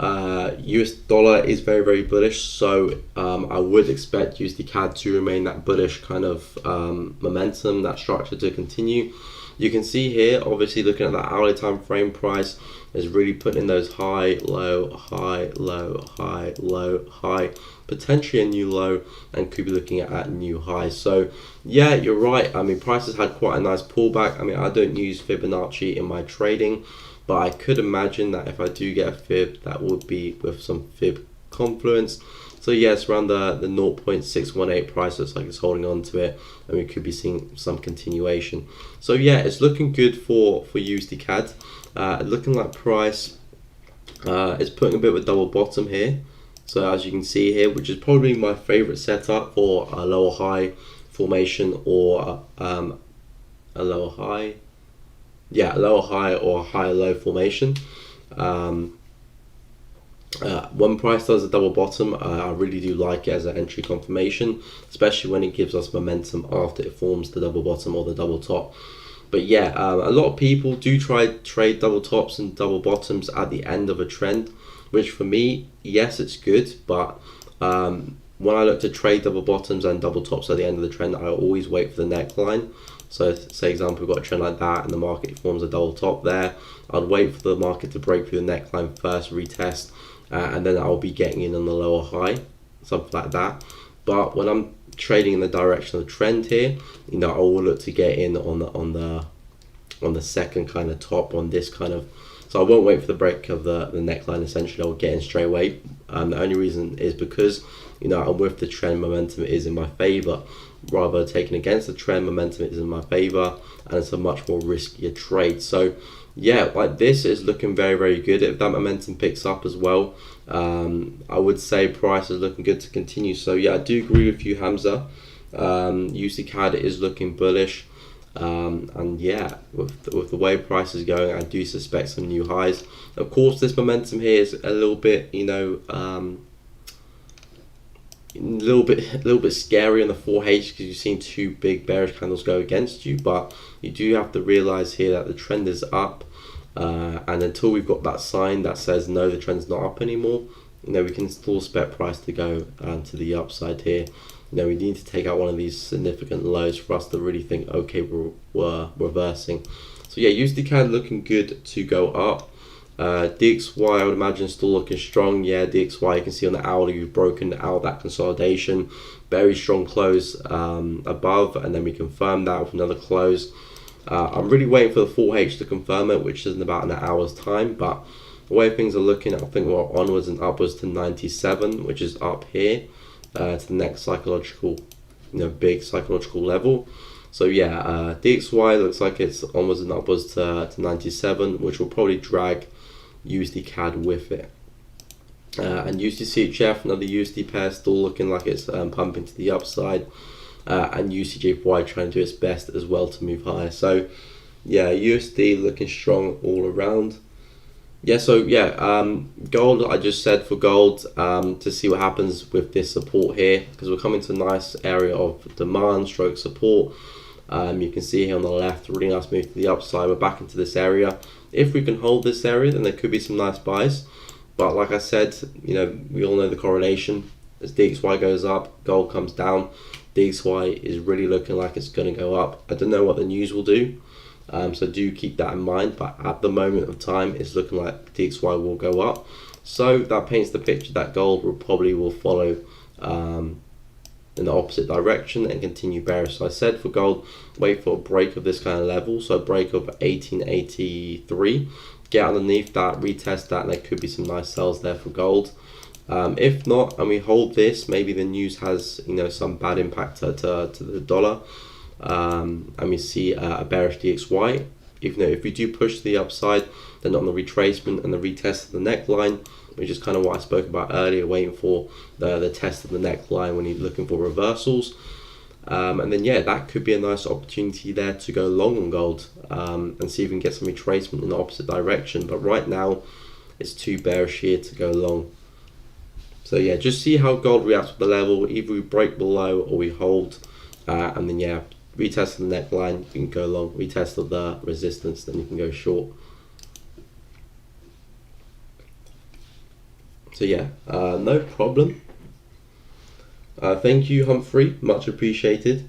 US dollar is very, very bullish, so I would expect USD CAD to remain that bullish kind of momentum, that structure to continue. You can see here, obviously looking at that hourly time frame, price is really putting in those high, low, high, low, high, low, high, potentially a new low, and could be looking at new highs. So yeah, you're right. I mean, price has had quite a nice pullback. I mean, I don't use Fibonacci in my trading, but I could imagine that if I do get a fib, that would be with some fib confluence. So yes, around the 0.618 price looks like it's holding on to it, and we could be seeing some continuation. So yeah, it's looking good for USD CAD. Looking like price is putting a bit of a double bottom here. So as you can see here, which is probably my favorite setup for a lower high formation or a lower high. Yeah, lower high or higher low formation. When price does a double bottom, I really do like it as an entry confirmation, especially when it gives us momentum after it forms the double bottom or the double top. But yeah, a lot of people do trade double tops and double bottoms at the end of a trend, which for me, yes, it's good, but when I look to trade double bottoms and double tops at the end of the trend, I always wait for the neckline. So say example, we've got a trend like that and the market forms a double top there, I'd wait for the market to break through the neckline first, retest, and then I'll be getting in on the lower high, something like that. But when I'm trading in the direction of the trend here, you know, I will look to get in on the second kind of top on this kind of. So I won't wait for the break of the neckline. Essentially, I'll get in straight away. The only reason is because, you know, I'm with the trend, momentum is in my favor. Rather taking against the trend, momentum is in my favor, and it's a much more riskier trade. So yeah, like this is looking very, very good. If that momentum picks up as well, I would say price is looking good to continue. So yeah, I do agree with you, Hamza. UC CAD is looking bullish. And yeah, with the way price is going, I do suspect some new highs. Of course, this momentum here is a little bit, you know, a little bit scary on the 4H because you've seen two big bearish candles go against you. But you do have to realize here that the trend is up, and until we've got that sign that says no, the trend's not up anymore, you know, we can still expect price to go to the upside here. You know, we need to take out one of these significant lows for us to really think, okay, we're reversing. So yeah, USD CAD looking good to go up. DXY, I would imagine, still looking strong. Yeah, DXY, you can see on the hourly, we've broken out that consolidation. Very strong close above, and then we confirm that with another close. I'm really waiting for the 4H to confirm it, which is in about an hour's time. But the way things are looking, I think we're onwards and upwards to 97, which is up here. To the next psychological, you know, big psychological level. So yeah, DXY looks like it's onwards and upwards to 97, which will probably drag USD CAD with it. And USD CHF, another USD pair, still looking like it's pumping to the upside, and USDJPY trying to do its best as well to move higher. So yeah, USD looking strong all around. Yeah, so yeah, gold, I just said for gold, to see what happens with this support here, because we're coming to a nice area of demand stroke support. You can see here on the left, really nice move to the upside. We're back into this area. If we can hold this area, then there could be some nice buys. But like I said, you know, we all know the correlation. As DXY goes up, gold comes down. DXY is really looking like it's going to go up. I don't know what the news will do. So do keep that in mind, but at the moment of time, it's looking like DXY will go up. So that paints the picture that gold will follow in the opposite direction and continue bearish. So I said for gold, wait for a break of this kind of level. So a break of 1883, get underneath that, retest that, and there could be some nice sells there for gold. If not, and we hold this, maybe the news has, you know, some bad impact to the dollar. And we see a bearish DXY. Even though if we do push to the upside, then on the retracement and the retest of the neckline, which is kind of what I spoke about earlier, waiting for the test of the neckline when you're looking for reversals. And then yeah, that could be a nice opportunity there to go long on gold, and see if we can get some retracement in the opposite direction. But right now, it's too bearish here to go long. So yeah, just see how gold reacts with the level. Either we break below or we hold, and then yeah, retest of the neckline, you can go long. Retest of the resistance, then you can go short. So yeah, no problem. Thank you, Humphrey, much appreciated.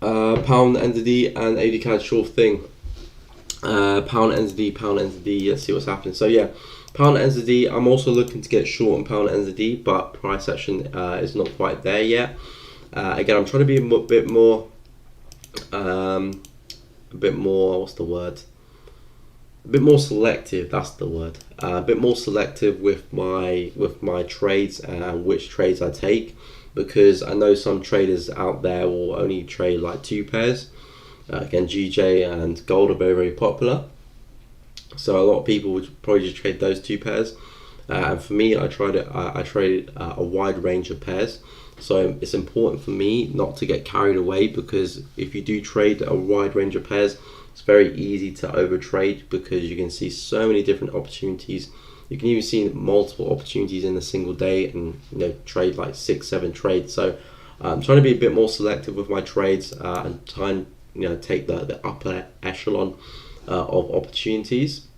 Pound entity and AD CAD, sure thing. Pound entity, let's see what's happening. So yeah, pound entity, I'm also looking to get short on pound entity, but price action is not quite there yet. Again, I'm trying to be a bit more, what's the word? A bit more selective, that's the word. A bit more selective with my trades and which trades I take, because I know some traders out there will only trade like 2 pairs. Again, GJ and gold are very popular, so a lot of people would probably just trade those 2 pairs. And for me, I traded a wide range of pairs. So it's important for me not to get carried away, because if you do trade a wide range of pairs, it's very easy to overtrade, because you can see so many different opportunities. You can even see multiple opportunities in a single day, and trade like 6-7 trades. So I'm trying to be a bit more selective with my trades and try and take the upper echelon of opportunities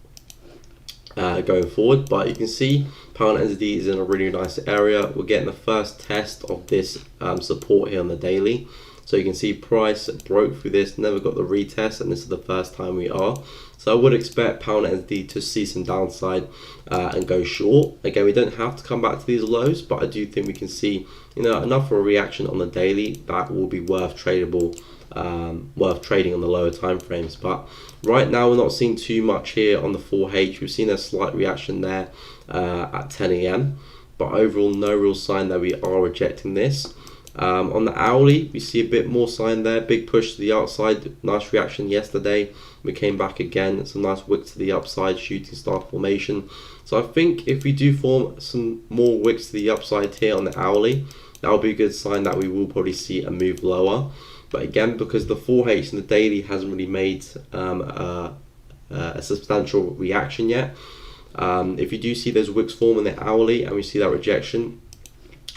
going forward. But you can see pound entity is in a really nice area. We're getting the first test of this support here on the daily. So you can see price broke through this, never got the retest, and this is the first time we are. So I would expect pound entity to see some downside and go short. Again, we don't have to come back to these lows, but I do think we can see enough for a reaction on the daily that will be worth tradable, worth trading on the lower time frames. But right now we're not seeing too much here on the 4H. We've seen a slight reaction there at 10 a.m. but overall no real sign that we are rejecting this. On the hourly, we see a bit more sign there. Big push to the outside, nice reaction yesterday. We came back again, some nice wicks to the upside, shooting star formation. So I think if we do form some more wicks to the upside here on the hourly, that will be a good sign that we will probably see a move lower. But again, because the 4H and the daily hasn't really made a substantial reaction yet, if you do see those wicks form in the hourly and we see that rejection,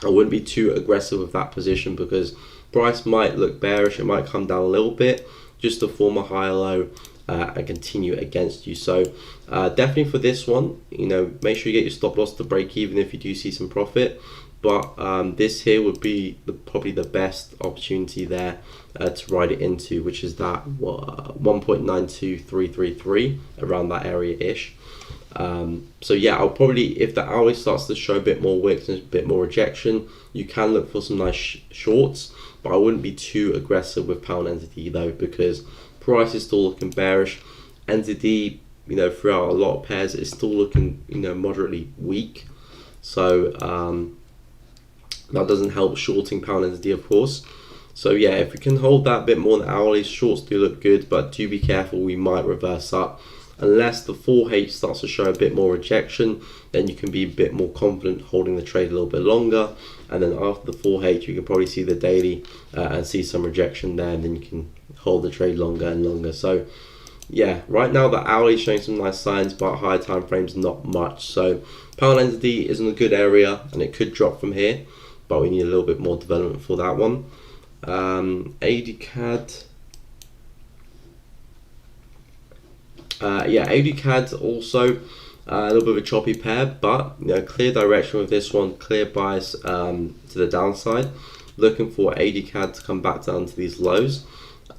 I wouldn't be too aggressive with that position, because price might look bearish. It might come down a little bit just to form a higher low and continue against you. So definitely for this one, make sure you get your stop loss to break even if you do see some profit. But this here would be probably the best opportunity there to ride it into, which is that 1.92333, around that area ish. So yeah, I'll probably, if the hourly starts to show a bit more wicks and a bit more rejection, you can look for some nice shorts, but I wouldn't be too aggressive with pound entity though, because price is still looking bearish. Entity, throughout a lot of pairs, is still looking, moderately weak. So that doesn't help shorting pound entity, of course. So yeah, if we can hold that a bit more in the hourly, shorts do look good, but do be careful, we might reverse up. Unless the 4H starts to show a bit more rejection, then you can be a bit more confident holding the trade a little bit longer. And then after the 4H, you can probably see the daily and see some rejection there, and then you can hold the trade longer and longer. So yeah, right now the hourly is showing some nice signs, but higher time frames not much. So pound entity is in a good area, and it could drop from here, but we need a little bit more development for that one. AD CAD. AD CAD also a little bit of a choppy pair, but clear direction with this one, clear bias to the downside. Looking for AD CAD to come back down to these lows.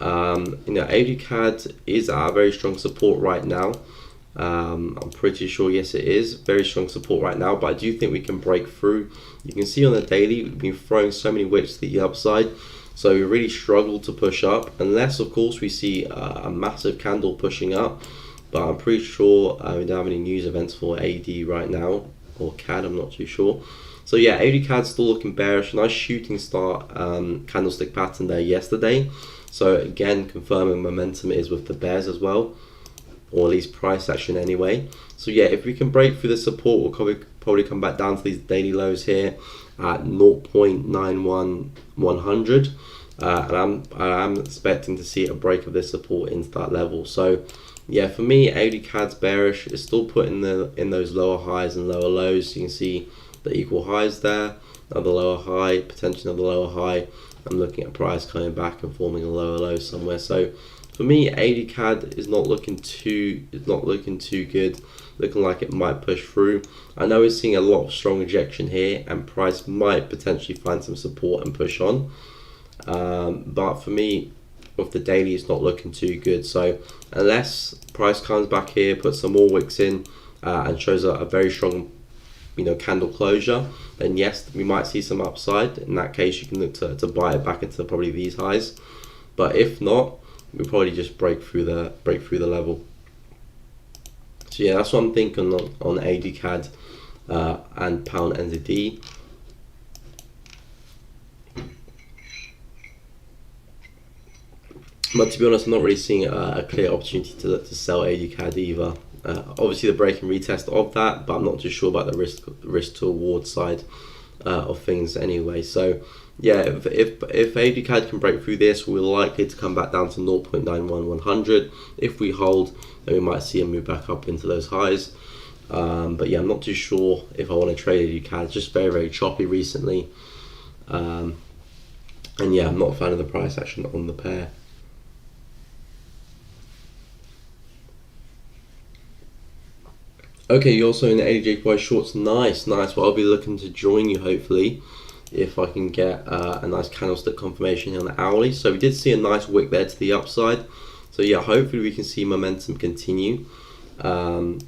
AD CAD is at a very strong support right now. I'm pretty sure, yes it is, very strong support right now, but I do think we can break through. You can see on the daily, we've been throwing so many wicks to the upside, so we really struggle to push up, unless of course we see a massive candle pushing up. But I'm pretty sure we don't have any news events for AD right now, or CAD, I'm not too sure. So yeah, AD CAD still looking bearish. Nice shooting star candlestick pattern there yesterday. So again, confirming momentum is with the bears as well, or at least price action anyway. So yeah, if we can break through the support, we'll probably come back down to these daily lows here at 0.91100. And I'm expecting to see a break of this support into that level. So yeah, for me, AD CAD's bearish. It's still putting in those lower highs and lower lows. You can see the equal highs there, another lower high, potentially another lower high. I'm looking at price coming back and forming a lower low somewhere. So for me, AUD CAD is not looking too good. Looking like it might push through. I know we're seeing a lot of strong rejection here, and price might potentially find some support and push on. But for me, with the daily, it's not looking too good. So unless price comes back here, puts some more wicks in, and shows a very strong, candle closure, then yes, we might see some upside. In that case, you can look to buy it back into probably these highs. But if not, we'll probably just break through the level. So yeah, that's what I'm thinking on AUD CAD and pound NZD. But to be honest, I'm not really seeing a clear opportunity to sell AUD CAD either. Obviously, the break and retest of that, but I'm not too sure about the risk to reward side of things anyway. So yeah, if AUD CAD can break through this, we're likely to come back down to 0.91100. If we hold, then we might see a move back up into those highs. But yeah, I'm not too sure if I want to trade AUD CAD. It's just very choppy recently. And yeah, I'm not a fan of the price action on the pair. Okay, you're also in the AUD shorts. Nice. Well, I'll be looking to join you hopefully if I can get a nice candlestick confirmation here on the hourly. So we did see a nice wick there to the upside. So yeah, hopefully we can see momentum continue. And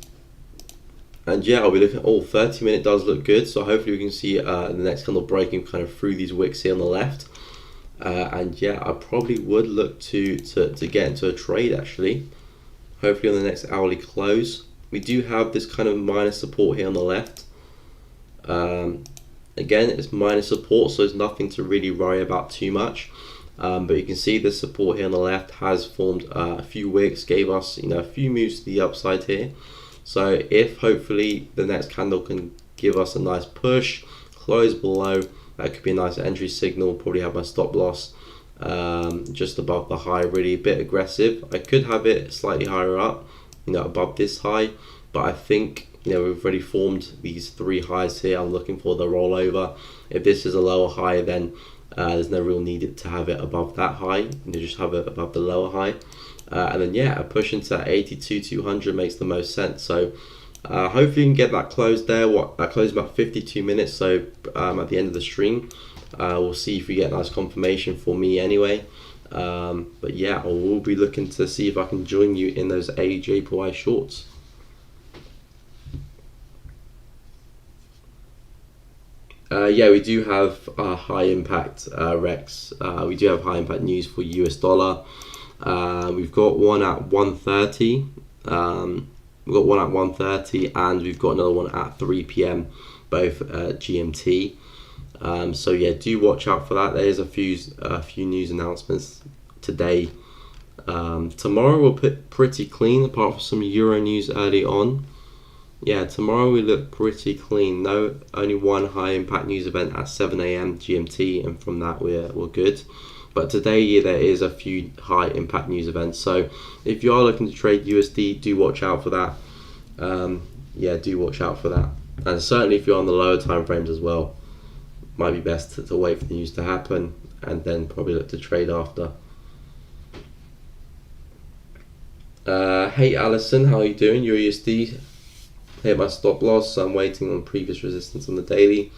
yeah, I'll be looking at 30-minute does look good. So hopefully we can see the next candle breaking kind of through these wicks here on the left. And yeah, I probably would look to get into a trade actually. Hopefully on the next hourly close. We do have this kind of minor support here on the left. Again, it's minor support, so there's nothing to really worry about too much. But you can see the support here on the left has formed a few wicks, gave us a few moves to the upside here. So if hopefully the next candle can give us a nice push, close below, that could be a nice entry signal. Probably have my stop loss just above the high, really a bit aggressive. I could have it slightly higher up, above this high, but I think we've already formed these three highs here. I'm looking for the rollover. If this is a lower high, then there's no real need to have it above that high. Just have it above the lower high, and then yeah, a push into 82,200 makes the most sense. So hopefully you can get that closed there. That closed about 52 minutes. So at the end of the stream, we'll see if we get a nice confirmation for me anyway. But yeah, I will be looking to see if I can join you in those AUD shorts. Yeah, we do have high impact Rex. We do have high impact news for US dollar. We've got one at 1:30. We've got one at 1:30, and we've got another one at 3 p.m. both GMT. So yeah, do watch out for that. There's a few news announcements today. Tomorrow we'll put pretty clean, apart from some Euro news early on. Yeah, tomorrow we look pretty clean. No, only one high impact news event at 7 a.m. GMT, and from that we're good. But today there is a few high impact news events. So if you are looking to trade USD, do watch out for that. Yeah, do watch out for that. And certainly if you're on the lower time frames as well, might be best to wait for the news to happen and then probably look to trade after. Hey Alison, how are you doing? Your USD hit my stop loss, so I'm waiting on previous resistance on the daily.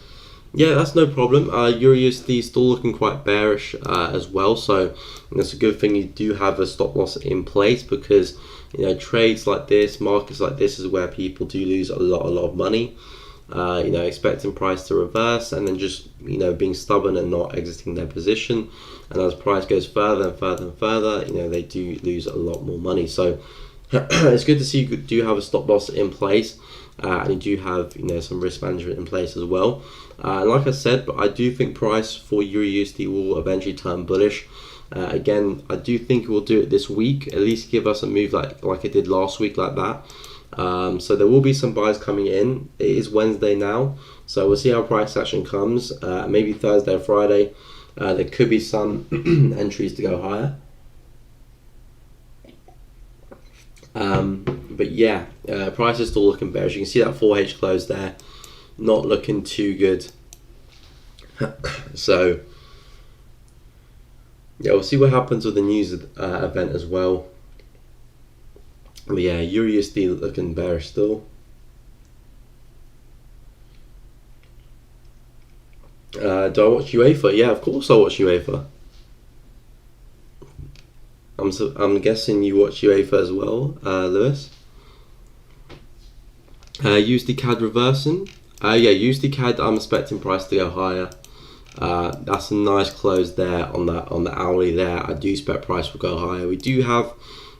Yeah, that's no problem. Euro USD is still looking quite bearish as well, so it's a good thing you do have a stop loss in place, because trades like this, markets like this, is where people do lose a lot of money. Expecting price to reverse and then just being stubborn and not exiting their position, and as price goes further and further and further, they do lose a lot more money. So it's good to see you do have a stop loss in place, and you do have some risk management in place as well. And like I said, but I do think price for Euro USD will eventually turn bullish. Again, I do think it will do it this week, at least give us a move like it did last week, like that. So there will be some buys coming in. It is Wednesday now, so we'll see how price action comes. Maybe Thursday or Friday, there could be some entries to go higher. But yeah, price is still looking bearish. You can see that 4H close there, not looking too good. So Yeah, we'll see what happens with the news event as well. But yeah, Euro USD looking bearish still. Do I watch UEFA? Yeah, of course I watch UEFA. I'm guessing you watch UEFA as well, Lewis. USD CAD reversing. Yeah, USD CAD. I'm expecting price to go higher. That's a nice close there on the hourly there. I do expect price will go higher. We do have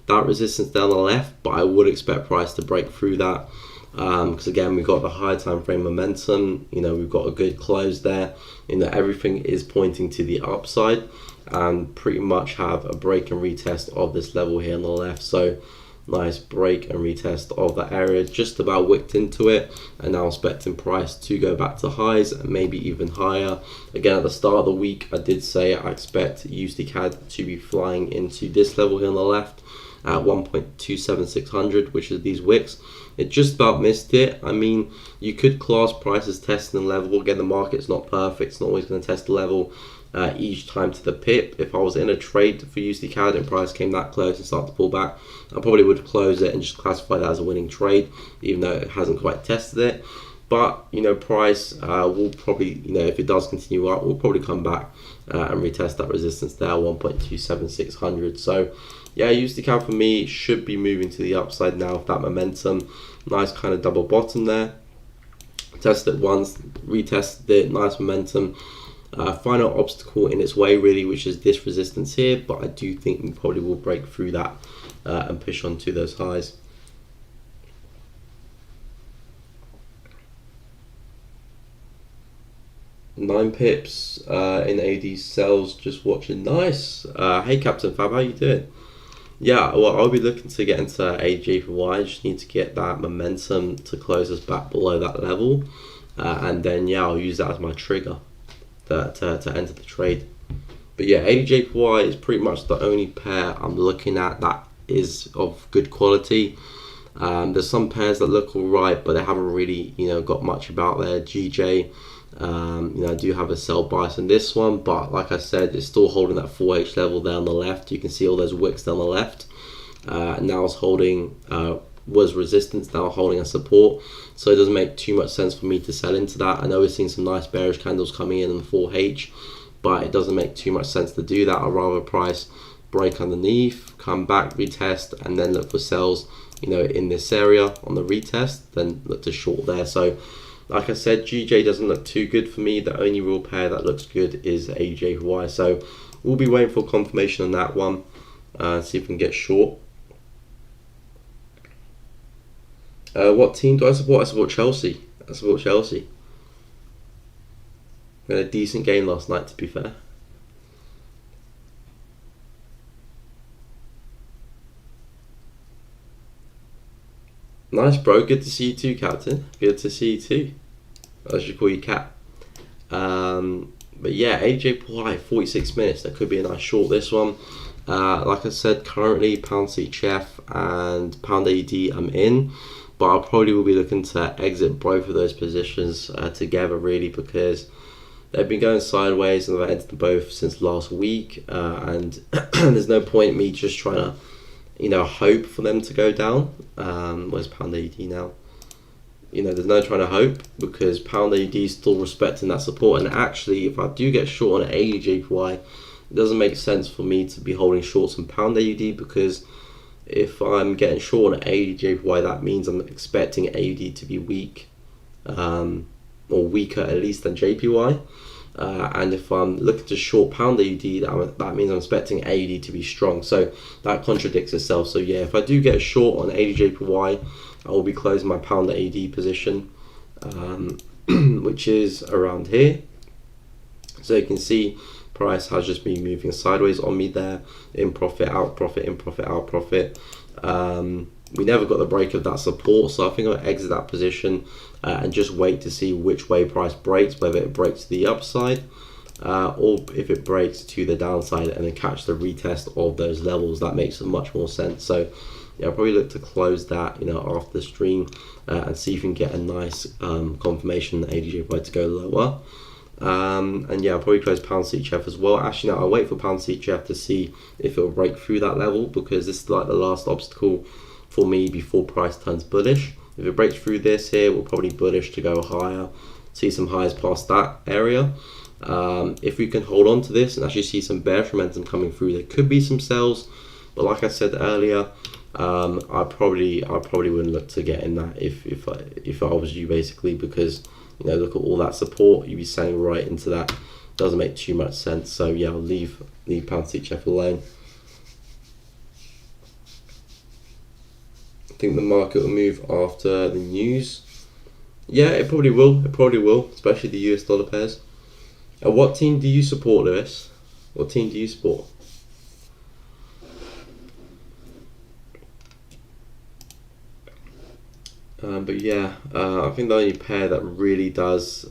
that resistance down the left, but I would expect price to break through that. Because again, we've got the high time frame momentum. We've got a good close there. Everything is pointing to the upside, and pretty much have a break and retest of this level here on the left. So nice break and retest of that area, just about wicked into it, and now expecting price to go back to highs and maybe even higher. Again, at the start of the week, I did say I expect USD CAD to be flying into this level here on the left at 1.27600, which is these wicks. It just about missed it. I mean, you could class prices testing the level. Again, the market's not perfect. It's not always going to test the level each time to the pip. If I was in a trade for USD CAD and price came that close and started to pull back, I probably would close it and just classify that as a winning trade, even though it hasn't quite tested it. But price will probably, if it does continue up, will probably come back and retest that resistance there, 1.27600. So yeah, USD CAD for me should be moving to the upside now with that momentum. Nice kind of double bottom there. Tested it once, retested it, nice momentum. Final obstacle in its way really, which is this resistance here, but I do think we probably will break through that and push on to those highs. Nine pips in AD sells, just watching. Nice. Hey Captain Fab, how you doing? Yeah, well, I'll be looking to get into AJ for Y. I just need to get that momentum to close us back below that level, and then yeah, I'll use that as my trigger to enter the trade. But yeah, ADJPY is pretty much the only pair I'm looking at that is of good quality. There's some pairs that look alright, but they haven't really got much about their GJ. I do have a sell bias in this one, but like I said, it's still holding that 4H level there on the left. You can see all those wicks down the left. Now it's holding was resistance, now holding a support, so it doesn't make too much sense for me to sell into that. I know we're seeing some nice bearish candles coming in the 4H, but it doesn't make too much sense to do that. I'd rather price break underneath, come back, retest, and then look for sells in this area on the retest, then look to short there. So like I said, GJ doesn't look too good for me. The only real pair that looks good is AJY, so we'll be waiting for confirmation on that one, see if we can get short. What team do I support? I support Chelsea. We had a decent game last night, to be fair. Nice, bro. Good to see you too, Captain. Good to see you too. I should call you Cap. But yeah, AJPY 46 minutes. That could be a nice short, this one. Like I said, currently pound CHF and pound AUD I'm in, but I probably will be looking to exit both of those positions together, really, because they've been going sideways and I've entered them both since last week, and there's no point in me just trying to hope for them to go down. Where's pound AUD now? There's no trying to hope, because pound AUD is still respecting that support. And actually, if I do get short on AUDJPY, it doesn't make sense for me to be holding shorts on pound AUD, because if I'm getting short on AUDJPY, that means I'm expecting AUD to be weak, or weaker at least than JPY. And if I'm looking to short pound AUD, that means I'm expecting AUD to be strong. So that contradicts itself. So yeah, if I do get short on AUDJPY, I will be closing my pound AUD position, which is around here. So you can see price has just been moving sideways on me there, in profit, out profit, in profit, out profit. We never got the break of that support, so I think I'll exit that position and just wait to see which way price breaks, whether it breaks to the upside or if it breaks to the downside, and then catch the retest of those levels. That makes much more sense. So yeah, I'll probably look to close that after the stream and see if we can get a nice confirmation that ADJPY to go lower. And yeah, I'll probably close pound CHF as well. Actually, no, I'll wait for pound CHF to see if it'll break through that level, because this is like the last obstacle for me before price turns bullish. If it breaks through this here, we're probably bullish to go higher, see some highs past that area. If we can hold on to this and actually see some bearish momentum coming through, there could be some sells. But like I said earlier, I probably wouldn't look to get in that if I was you, basically, because you know, look at all that support, you'd be selling right into that. Doesn't make too much sense. So yeah, I'll leave pound CHF alone. I think the market will move after the news. Yeah, it probably will. It probably will, especially the US dollar pairs. What team do you support, Lewis? What team do you support? But yeah, I think the only pair that really does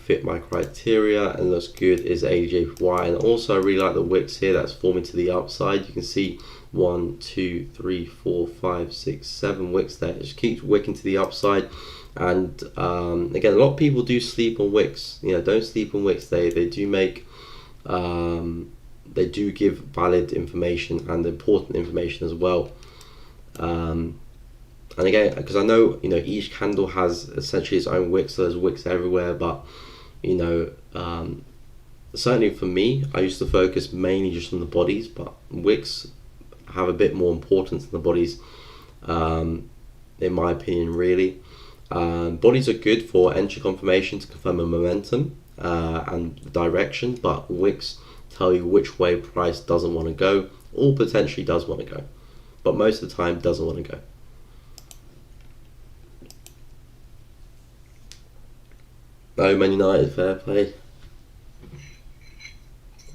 fit my criteria and looks good is AJY. And also I really like the wicks here that's forming to the upside. You can see 1, 2, 3, 4, 5, 6, 7 wicks there. It just keeps wicking to the upside. And again, a lot of people do sleep on wicks. You know, don't sleep on wicks. They do make they do give valid information and important information as well. And again, because I know, you know, each candle has essentially its own wicks, so there's wicks everywhere. But you know, certainly for me, I used to focus mainly just on the bodies, but wicks have a bit more importance than the bodies, in my opinion, really. Bodies are good for entry confirmation to confirm a momentum and direction, but wicks tell you which way price doesn't want to go, or potentially does want to go, but most of the time doesn't want to go. No, Man United, fair play.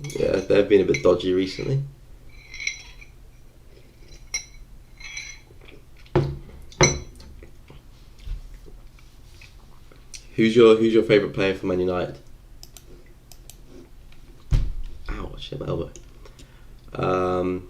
Yeah, they've been a bit dodgy recently. Who's your favourite player for Man United? Ouch, hit my elbow. But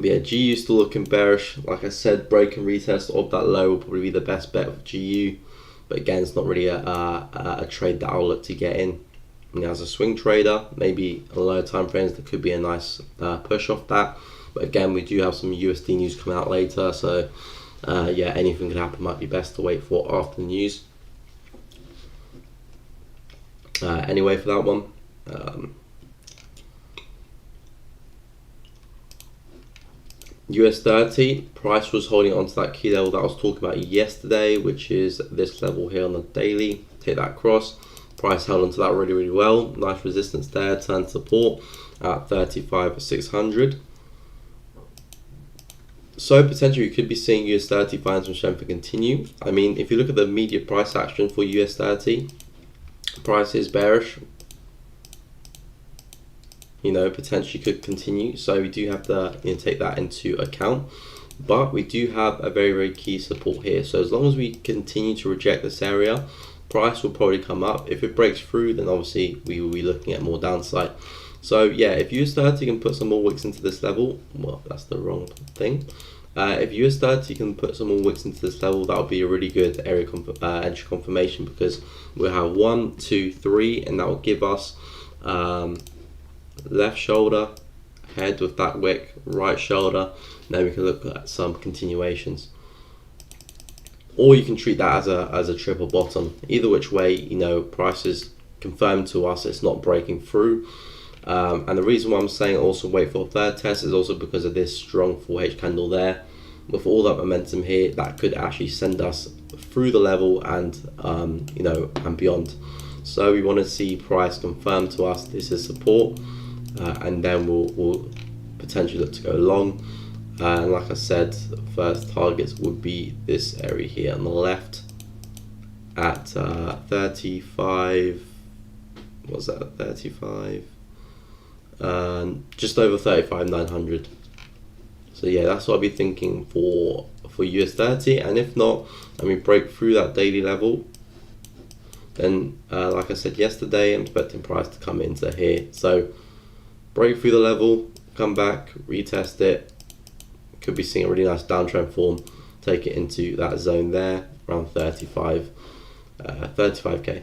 yeah, GU still looking bearish. Like I said, break and retest of that low will probably be the best bet for GU. But again, it's not really a trade that I'll look to get in. You know, as a swing trader, maybe on lower time frames, there could be a nice push off that. But again, we do have some USD news coming out later, so yeah, anything could happen. Might be best to wait for after the news. Anyway, for that one, US 30 price was holding on to that key level that I was talking about yesterday, which is this level here on the daily. Take that across. Price held onto that really well. Nice resistance there, turned support at 35,600. So potentially you could be seeing US 30 find some strength to continue. I mean, if you look at the immediate price action for US 30, price is bearish. You know, potentially could continue. So we do have to, you know, take that into account. But we do have a very key support here. So as long as we continue to reject this area, price will probably come up. If it breaks through, then obviously we will be looking at more downside. So yeah, if US 30 can put some more wicks into this level, well, that's the wrong thing. If US 30 can put some more wicks into this level, that would be a really good area entry confirmation, because we'll have 1, 2, 3, and that will give us left shoulder, head with that wick, right shoulder, and then we can look at some continuations. Or you can treat that as a triple bottom. Either which way, you know, price is confirmed to us it's not breaking through. And the reason why I'm saying also wait for a third test is also because of this strong 4H candle there. With all that momentum here, that could actually send us through the level and you know, and beyond. So we want to see price confirm to us this is support, and then we'll potentially look to go long. And like I said, first targets would be this area here on the left at 35. What's that? 35. Just over 35,900. So yeah, that's what I'll be thinking for US 30. And if not, and we break through that daily level, then like I said yesterday, I'm expecting price to come into here. So break through the level, come back, retest it. Could be seeing a really nice downtrend form, take it into that zone there around 35. 35k.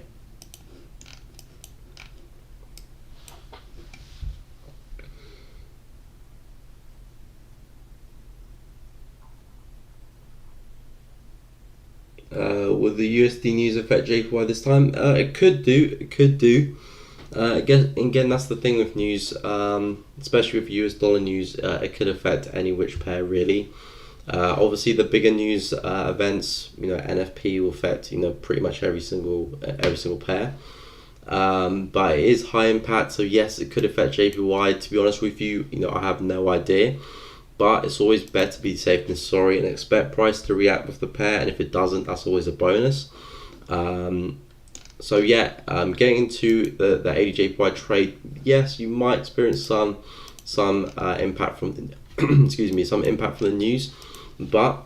Will the USD news affect JPY this time? It could do. It could do. Again, that's the thing with news, especially with US dollar news. It could affect any which pair really. Obviously, the bigger news events, NFP will affect pretty much every single pair. But it is high impact, so yes, it could affect JPY. To be honest with you, I have no idea. But it's always better to be safe than sorry and expect price to react with the pair. And if it doesn't, that's always a bonus. So yeah, getting into the AUD/JPY trade, yes, you might experience some impact from the excuse me, some impact from the news, but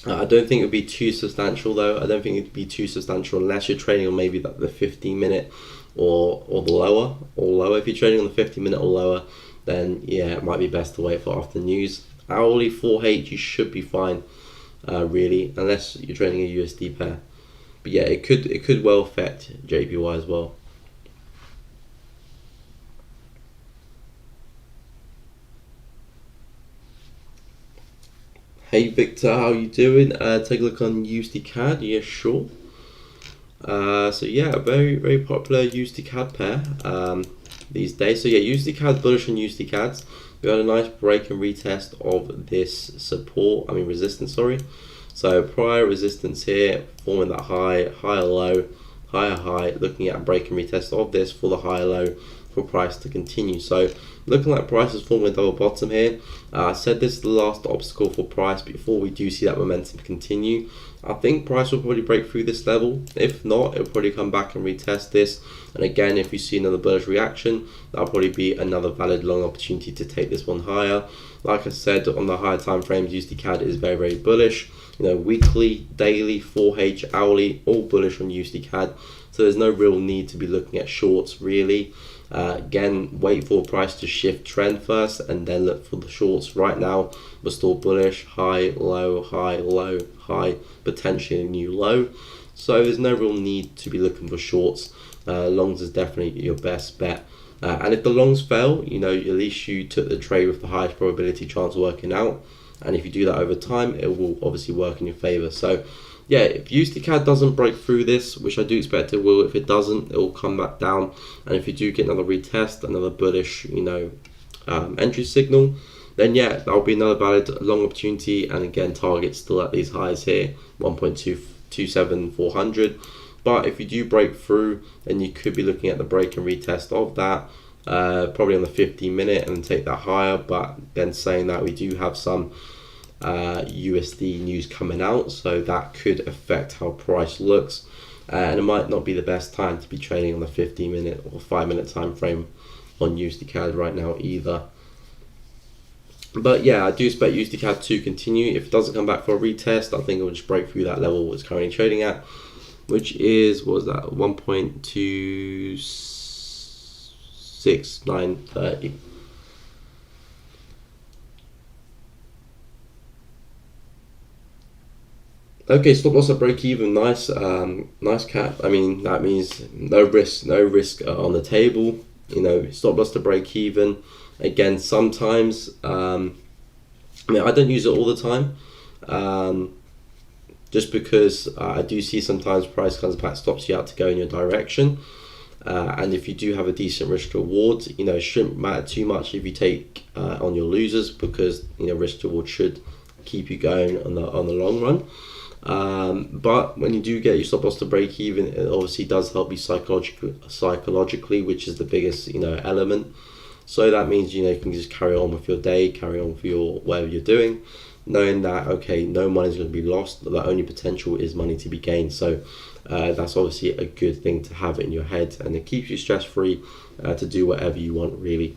I don't think it would be too substantial though. I don't think it would be too substantial unless you're trading on maybe the 15-minute or the lower or lower. If you're trading on the 50-minute or lower, then yeah, it might be best to wait for after news. Hourly 4H, you should be fine, really, unless you're trading a USD pair. But yeah, it could well affect JPY as well. Hey Victor, how you doing? Take a look on USD CAD. Yeah, sure. So yeah, a very popular USD CAD pair these days. So yeah, USD CAD, bullish on USD CADs. We had a nice break and retest of this resistance. Sorry. So prior resistance here, forming that higher low, higher high. Looking at a break and retest of this for the higher low for price to continue. So looking like price is forming a double bottom here. I said this is the last obstacle for price before we do see that momentum continue. I think price will probably break through this level. If not, it'll probably come back and retest this. And again, if you see another bullish reaction, that'll probably be another valid long opportunity to take this one higher. Like I said, on the higher time frames, USD CAD is very bullish. Weekly, daily, 4H, hourly, all bullish on USD CAD. So there's no real need to be looking at shorts really. Again, wait for price to shift trend first and then look for the shorts. Right now, we're still bullish, high, low, high, potentially a new low. So there's no real need to be looking for shorts. Longs is definitely your best bet. And if the longs fail, at least you took the trade with the highest probability chance of working out. And if you do that over time, it will obviously work in your favor. So yeah, if USD CAD doesn't break through this, which I do expect it will, if it doesn't, it will come back down. And if you do get another retest, another bullish, entry signal, then yeah, that'll be another valid long opportunity. And again, target still at these highs here, 1.27400. But if you do break through, then you could be looking at the break and retest of that, probably on the 15-minute and take that higher. But then saying that, we do have some USD news coming out, so that could affect how price looks, and it might not be the best time to be trading on the 15-minute or 5-minute time frame on USD CAD right now either. But yeah, I do expect USD CAD to continue. If it doesn't come back for a retest, I think it will just break through that level it's currently trading at, which is, what was that, 1.26930. Okay, stop loss at break even, nice cap. That means no risk on the table. Stop loss to break even. Again, sometimes, I don't use it all the time, just because I do see sometimes price comes back, stops you out to go in your direction. And if you do have a decent risk reward, it shouldn't matter too much if you take on your losers, because risk reward should keep you going on the long run. But when you do get your stop loss to break even, it obviously does help you psychologically, which is the biggest element. So that means you can just carry on with your day, carry on with your whatever you're doing, knowing that okay, no money's going to be lost, the only potential is money to be gained. So that's obviously a good thing to have in your head, and it keeps you stress free to do whatever you want really.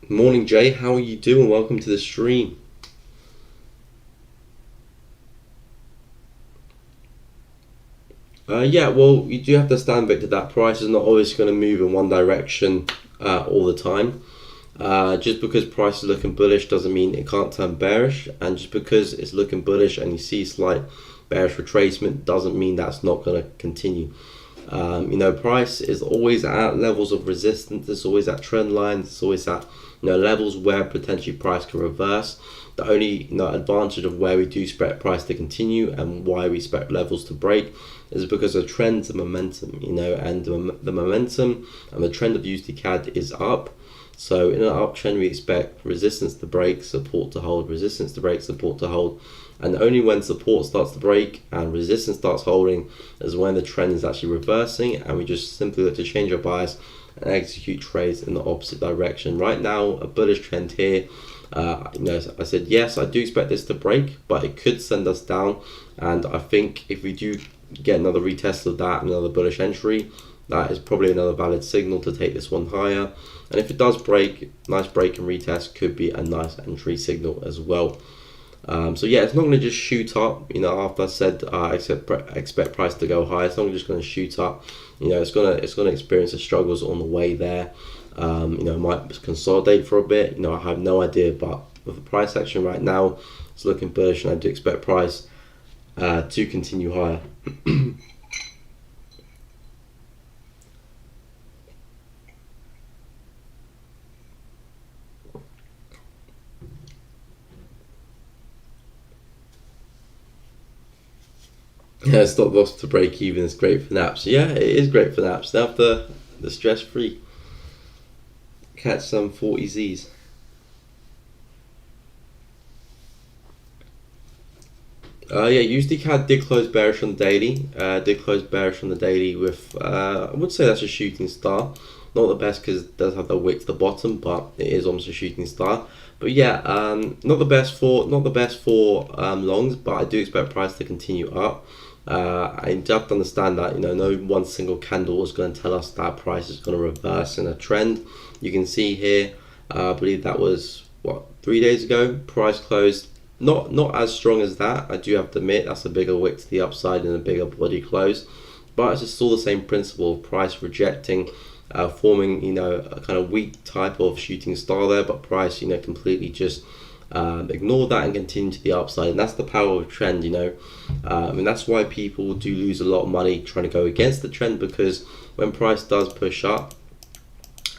Morning Jay, how are you doing? Welcome to the stream. Yeah, well, you do have to stand Victor, that price is not always going to move in one direction all the time. Just because price is looking bullish doesn't mean it can't turn bearish, and just because it's looking bullish and you see slight bearish retracement doesn't mean that's not going to continue. Price is always at levels of resistance. It's always at trend lines. It's always at levels where potentially price can reverse. The only advantage of where we do expect price to continue and why we expect levels to break is because of trends and momentum. And the momentum and the trend of USD CAD is up. So in an uptrend, we expect resistance to break, support to hold, resistance to break, support to hold. And only when support starts to break and resistance starts holding is when the trend is actually reversing, and we just simply look to change our bias and execute trades in the opposite direction. Right now, a bullish trend here. I said yes, I do expect this to break, but it could send us down. And I think if we do get another retest of that, another bullish entry, that is probably another valid signal to take this one higher. And if it does break, nice break and retest could be a nice entry signal as well. So yeah, it's not going to just shoot up. After I said I expect price to go high, it's not just going to shoot up. It's going to experience the struggles on the way there. It might consolidate for a bit. I have no idea, but with the price action right now, it's looking bullish, and I do expect price to continue higher. Yeah, stop loss to break even is great for naps. Yeah, it is great for naps. Now the stress free. Catch some 40Zs. USD CAD did close bearish on the daily. With, I would say that's a shooting star. Not the best because it does have the wick to the bottom, but it is almost a shooting star. But yeah, not the best for longs, but I do expect price to continue up. I do have to understand that no one single candle is going to tell us that price is going to reverse in a trend. You can see here, I believe that was 3 days ago. Price closed not as strong as that. I do have to admit that's a bigger wick to the upside and a bigger body close, but it's just still the same principle of price rejecting, forming a kind of weak type of shooting star there, but price completely just ignore that and continue to the upside. And that's the power of trend. And that's why people do lose a lot of money trying to go against the trend, because when price does push up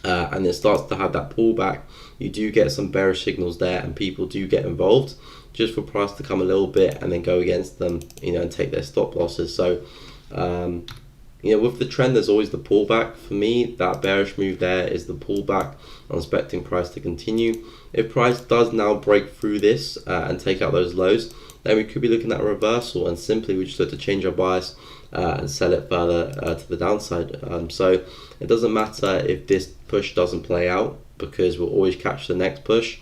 and it starts to have that pullback, you do get some bearish signals there, and people do get involved just for price to come a little bit and then go against them, and take their stop losses. So with the trend, there's always the pullback. For me, that bearish move there is the pullback. I'm expecting price to continue. If price does now break through this and take out those lows, then we could be looking at a reversal, and simply we just have to change our bias and sell it further to the downside. So it doesn't matter if this push doesn't play out, because we'll always catch the next push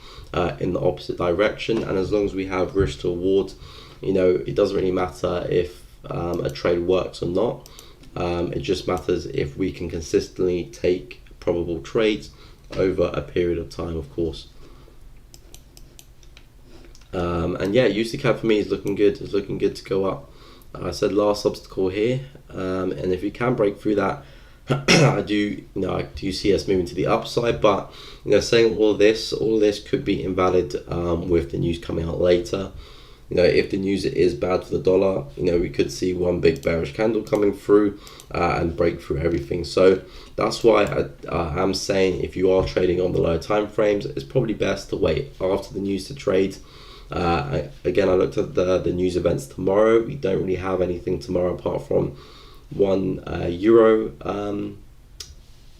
in the opposite direction. And as long as we have risk to reward, it doesn't really matter if a trade works or not. It just matters if we can consistently take probable trades over a period of time, of course. And yeah, USD CAD for me is looking good. It's looking good to go up. I said last obstacle here, and if you can break through that, I do see us moving to the upside. But saying all this could be invalid with the news coming out later. If the news is bad for the dollar, we could see one big bearish candle coming through and break through everything. So that's why I am saying, if you are trading on the lower time frames, it's probably best to wait after the news to trade. Again, I looked at the news events tomorrow. We don't really have anything tomorrow apart from one Euro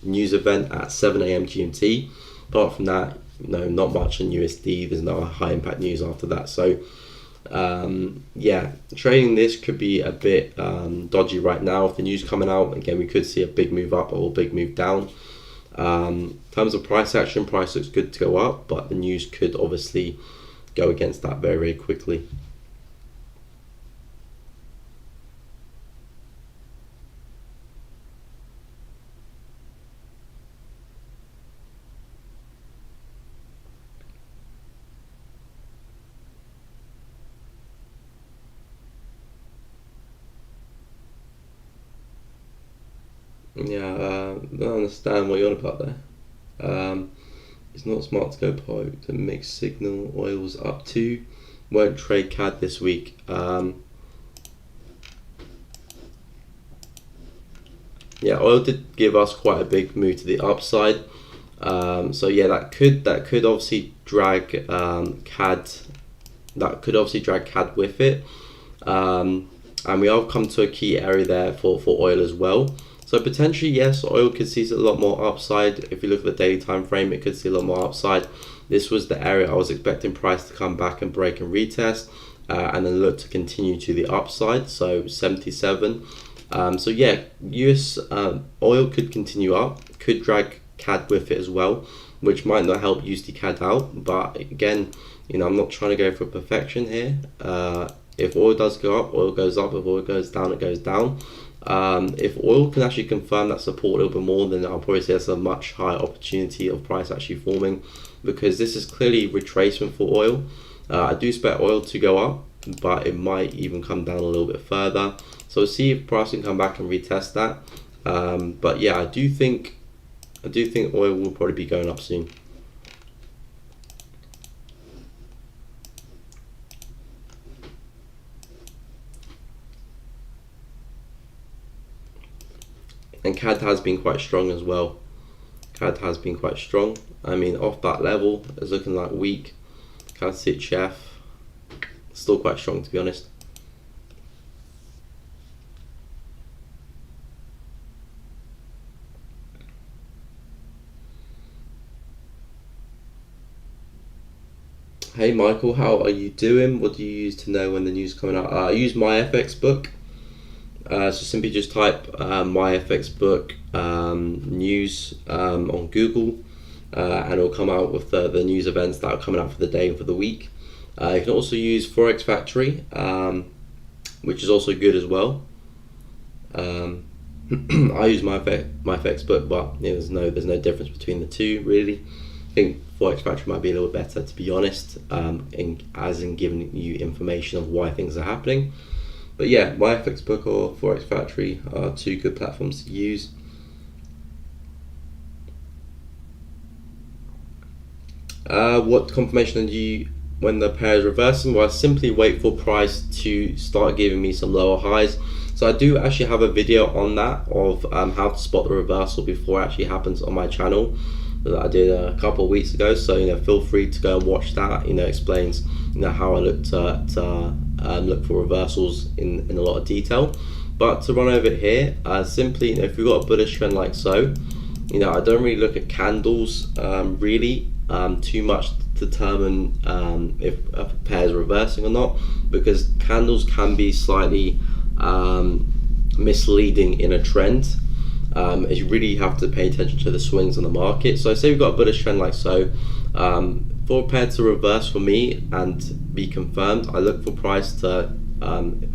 news event at 7 a.m. GMT. Apart from that, not much on USD. There's no high impact news after that. So yeah, trading this could be a bit dodgy right now. If the news coming out, again, we could see a big move up or a big move down. In terms of price action, price looks good to go up, but the news could obviously go against that very, very quickly. Yeah, I don't understand what you're on about there. It's not smart to go poked and mixed signal. Oil's up 2. Won't trade CAD this week. Yeah, oil did give us quite a big move to the upside. So yeah, that could obviously drag CAD. That could obviously drag CAD with it. And we have come to a key area there for oil as well. So potentially, yes, oil could see a lot more upside. If you look at the daily time frame, it could see a lot more upside. This was the area I was expecting price to come back and break and retest, and then look to continue to the upside. So 77. So yeah, US oil could continue up, could drag CAD with it as well, which might not help USD CAD out. But again, I'm not trying to go for perfection here. If oil does go up, oil goes up. If oil goes down, it goes down. If oil can actually confirm that support a little bit more, then I'll probably say that's a much higher opportunity of price actually forming, because this is clearly retracement for oil. I do expect oil to go up, but it might even come down a little bit further. So we'll see if price can come back and retest that. But yeah, I do think oil will probably be going up soon. And CAD has been quite strong as well. CAD has been quite strong. I mean, off that level, it's looking like weak. CAD CHF, still quite strong to be honest. Hey Michael, how are you doing? What do you use to know when the news is coming out? I use my FX book. So simply just type my FX book news on Google, and it'll come out with the news events that are coming out for the day and for the week. You can also use Forex Factory, which is also good as well. I use my FX book, but there's no difference between the two really. I think Forex Factory might be a little better, to be honest, in giving you information of why things are happening. But yeah, my FX book or Forex Factory are two good platforms to use. What confirmation do you when the pair is reversing? Well, I simply wait for price to start giving me some lower highs. So I do actually have a video on that of how to spot the reversal before it actually happens on my channel that I did a couple of weeks ago. So feel free to go and watch that. Explains how I look to look for reversals in a lot of detail. But to run over here, simply if we've got a bullish trend like so, I don't really look at candles really too much to determine if a pair is reversing or not, because candles can be slightly misleading in a trend. As you really have to pay attention to the swings in the market. So say we've got a bullish trend like so, for a pair to reverse for me and be confirmed, I look for price to,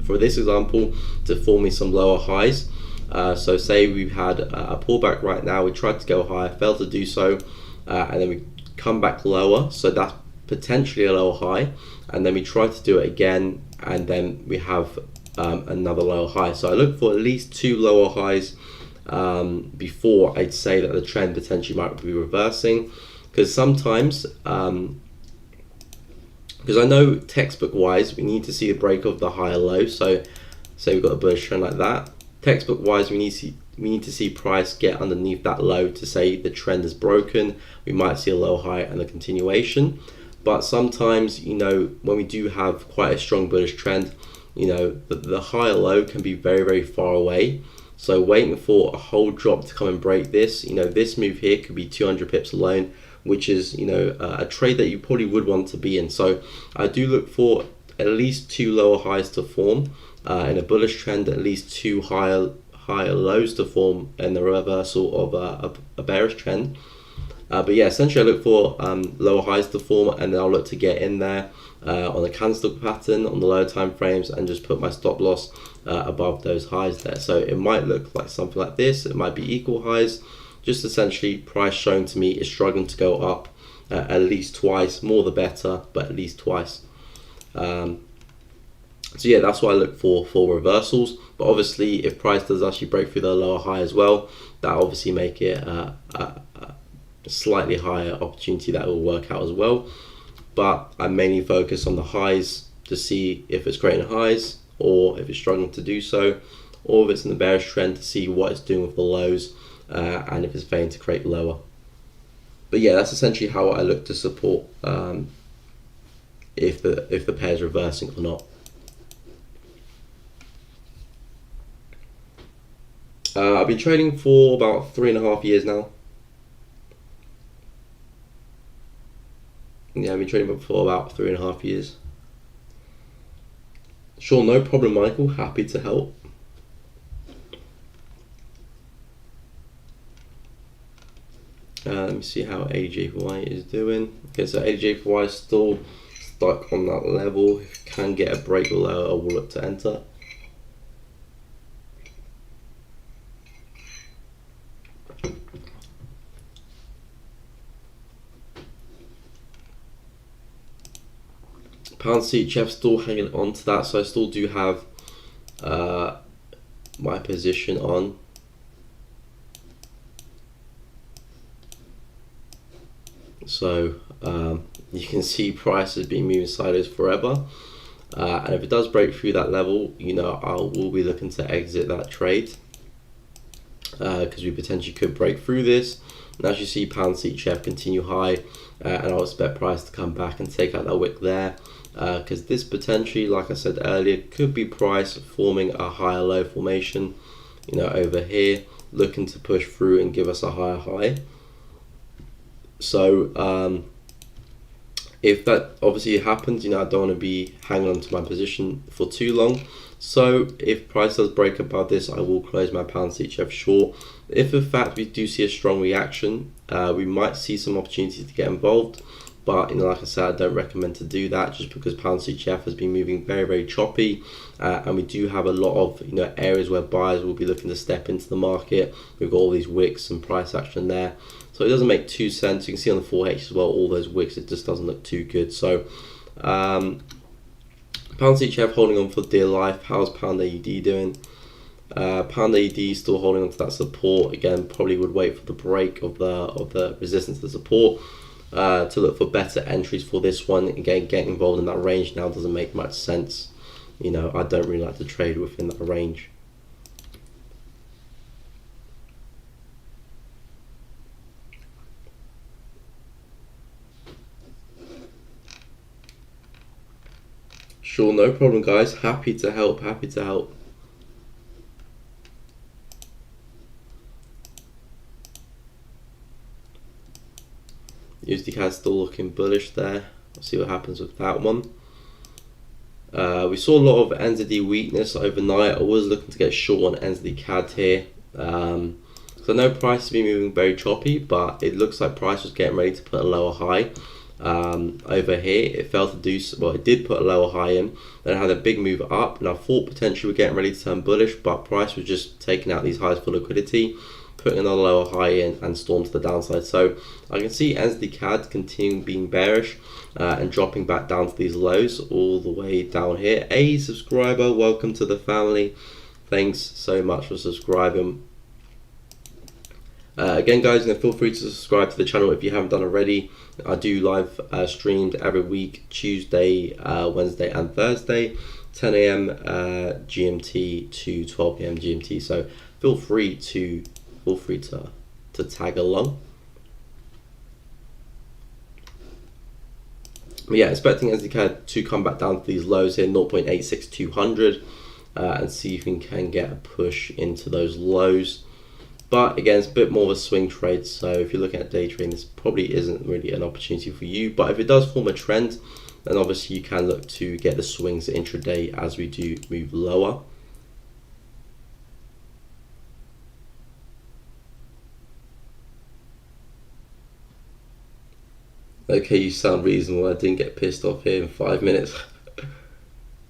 for this example, to form me some lower highs. So say we've had a pullback right now, we tried to go higher, failed to do so, and then we come back lower, so that's potentially a lower high, and then we try to do it again, and then we have another lower high. So I look for at least two lower highs before I'd say that the trend potentially might be reversing, because sometimes because I know textbook wise we need to see the break of the higher low. So say we've got a bullish trend like that, textbook wise we need to see price get underneath that low to say the trend is broken. We might see a low high and a continuation. But sometimes when we do have quite a strong bullish trend, the higher low can be very, very far away. So waiting for a whole drop to come and break this, this move here could be 200 pips alone, which is, a trade that you probably would want to be in. So I do look for at least two lower highs to form in a bullish trend, at least two higher lows to form in the reversal of a bearish trend. But yeah, essentially I look for lower highs to form, and then I'll look to get in there on the candlestick pattern on the lower time frames and just put my stop loss above those highs there. So it might look like something like this, it might be equal highs, just essentially price showing to me is struggling to go up at least twice, more the better, but at least twice. So yeah, that's what I look for reversals. But obviously if price does actually break through the lower high as well, that obviously make it slightly higher opportunity that will work out as well. But I mainly focus on the highs to see if it's creating highs or if it's struggling to do so, or if it's in the bearish trend to see what it's doing with the lows and if it's failing to create lower. But yeah, that's essentially how I look to support if the pair is reversing or not. I've been trading for about 3.5 years now. Yeah, I've been trading for about 3.5 years. Sure, no problem, Michael. Happy to help. Let me see how ADJ4Y is doing. Okay, so ADJ4Y is still stuck on that level. If you can get a break below, I will look to enter. Pound CHF still hanging on to that, so I still do have my position on. So you can see price has been moving sideways forever, and if it does break through that level, you know, I will be looking to exit that trade because we potentially could break through this. And as you see, pound CHF continue high, and I'll expect price to come back and take out that wick there, because this potentially, like I said earlier, could be price forming a higher low formation, you know, over here, looking to push through and give us a higher high. So if that obviously happens, you know, I don't want to be hanging on to my position for too long. So if price does break above this, I will close my pound CHF short. If in fact we do see a strong reaction, we might see some opportunities to get involved. But you know, like I said, I don't recommend to do that just because pound CHF has been moving very, very choppy, and we do have a lot of, you know, areas where buyers will be looking to step into the market. We've got all these wicks and price action there, so it doesn't make too sense. You can see on the 4H as well, all those wicks, it just doesn't look too good. So pound CHF holding on for dear life. How's pound AUD doing? Pound AUD still holding on to that support. Again, probably would wait for the break of the resistance to the support. To look for better entries for this one. Again, getting involved in that range now doesn't make much sense. You know, I don't really like to trade within that range. Sure, no problem, guys. Happy to help. Happy to help. USD CAD still looking bullish there. We'll see what happens with that one. We saw a lot of NZD weakness overnight. I was looking to get short on NZD CAD here. So I know price has been moving very choppy, but it looks like price was getting ready to put a lower high. Over here, it failed to do so. Well, it did put a lower high in, then it had a big move up, and I thought potentially we're getting ready to turn bullish, but price was just taking out these highs for liquidity, putting another lower high in and storm to the downside. So I can see NZD CAD continuing being bearish and dropping back down to these lows all the way down here. A subscriber, welcome to the family. Thanks so much for subscribing. Again, guys, feel free to subscribe to the channel if you haven't done already. I do live streams every week, Tuesday, Wednesday and Thursday, 10 a.m. GMT to 12 p.m. GMT. So feel free to tag along. But yeah, expecting NZD to come back down to these lows here, 0.86200, and see if we can get a push into those lows. But again, it's a bit more of a swing trade, so if you're looking at day trading, this probably isn't really an opportunity for you. But if it does form a trend, then obviously you can look to get the swings intraday as we do move lower. Okay, you sound reasonable. I didn't get pissed off here in 5 minutes.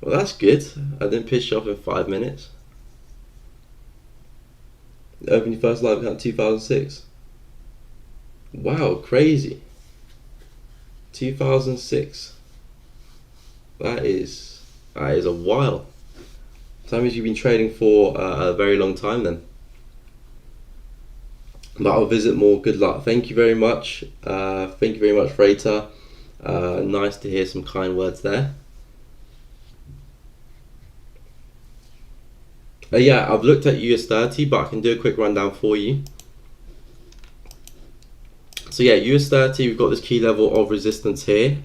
Well, that's good. I didn't piss you off in 5 minutes. Open your first live account 2006. Wow, crazy. 2006. That is a while. That means you've been trading for a very long time then. But I'll visit more. Good luck. Thank you very much. Thank you very much, Rata. Nice to hear some kind words there. Yeah, I've looked at US30, but I can do a quick rundown for you. So yeah, US30, we've got this key level of resistance here,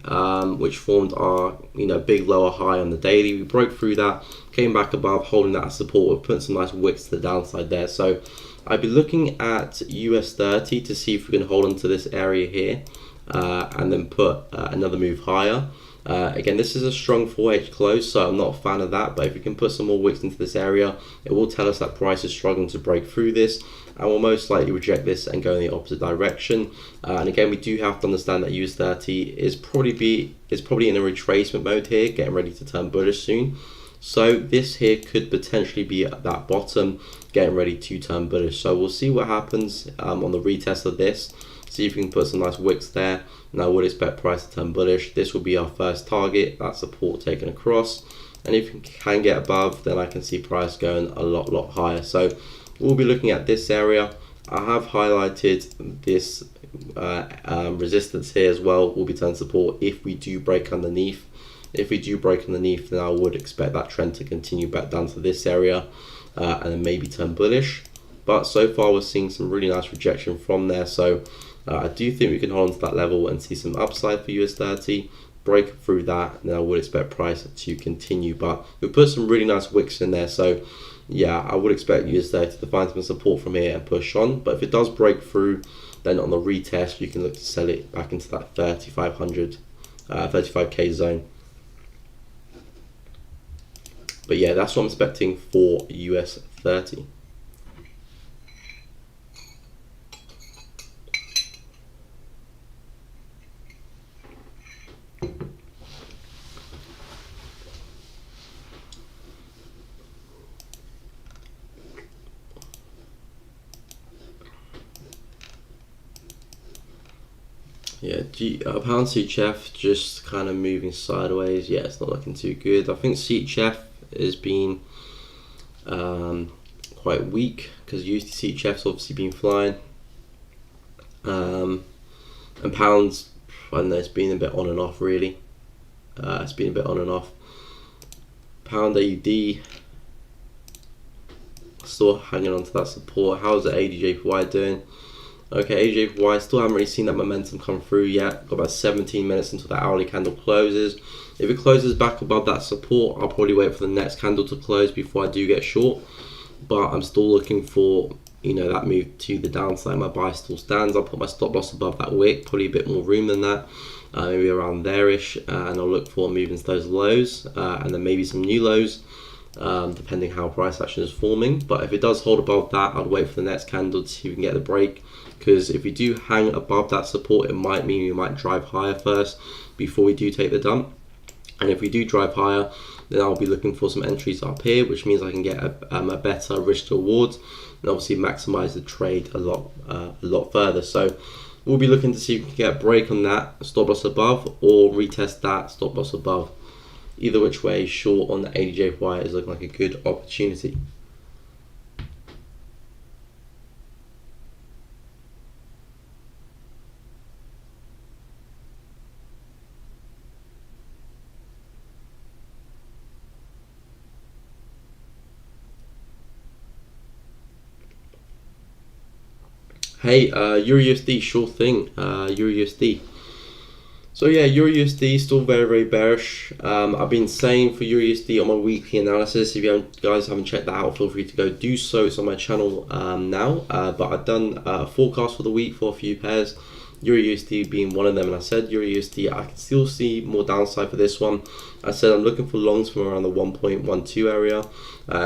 which formed our big lower high on the daily. We broke through that, came back above, holding that as support. We've put some nice wicks to the downside there. So I'd be looking at US30 to see if we can hold on to this area here, and then put another move higher. Again, this is a strong 4H close, so I'm not a fan of that, but if we can put some more wicks into this area, it will tell us that price is struggling to break through this, and we'll most likely reject this and go in the opposite direction. And again, we do have to understand that US30 is probably in a retracement mode here, getting ready to turn bullish soon. So this here could potentially be at that bottom, getting ready to turn bullish. So we'll see what happens on the retest of this. See if we can put some nice wicks there. And I would expect price to turn bullish. This will be our first target, that support taken across. And if we can get above, then I can see price going a lot higher. So we'll be looking at this area. I have highlighted this resistance here as well. Will be turn support if we do break underneath. If we do break underneath, then I would expect that trend to continue back down to this area, and then maybe turn bullish. But so far we're seeing some really nice rejection from there. So I do think we can hold on to that level and see some upside for US30. Break through that, and then I would expect price to continue. But we put some really nice wicks in there. So yeah, I would expect US30 to find some support from here and push on. But if it does break through, then on the retest, you can look to sell it back into that 35k zone. But yeah, that's what I'm expecting for US30. Yeah, pound CHF just kind of moving sideways. Yeah, it's not looking too good. I think CHF has been quite weak because USD CHF's obviously been flying. And pounds, I don't know, it's been a bit on and off really. It's been a bit on and off. Pound AUD still hanging on to that support. How's the ADJPY doing? Okay, ADJPY still haven't really seen that momentum come through yet. Got about 17 minutes until the hourly candle closes. If it closes back above that support, I'll probably wait for the next candle to close before I do get short. But I'm still looking for that move to the downside. My buy still stands. I'll put my stop loss above that wick, probably a bit more room than that, maybe around there-ish, and I'll look for moving to those lows, and then maybe some new lows, depending how price action is forming. But if it does hold above that, I'd wait for the next candle to see if we can get the break, because if we do hang above that support, it might mean we might drive higher first before we do take the dump. And if we do drive higher, then I'll be looking for some entries up here, which means I can get a better risk to reward, and obviously maximize the trade a lot further. So we'll be looking to see if we can get a break on that stop loss above, or retest that stop loss above. Either which way, short on the ADJPY is looking like a good opportunity. Hey, Euro USD, sure thing. Euro USD. So yeah, Euro USD still very bearish. I've been saying for Euro USD on my weekly analysis. If you guys haven't checked that out, feel free to go do so. It's on my channel now. But I've done a forecast for the week for a few pairs, Euro USD being one of them. And I said Euro USD, I can still see more downside for this one. I said I'm looking for longs from around the 1.12 area.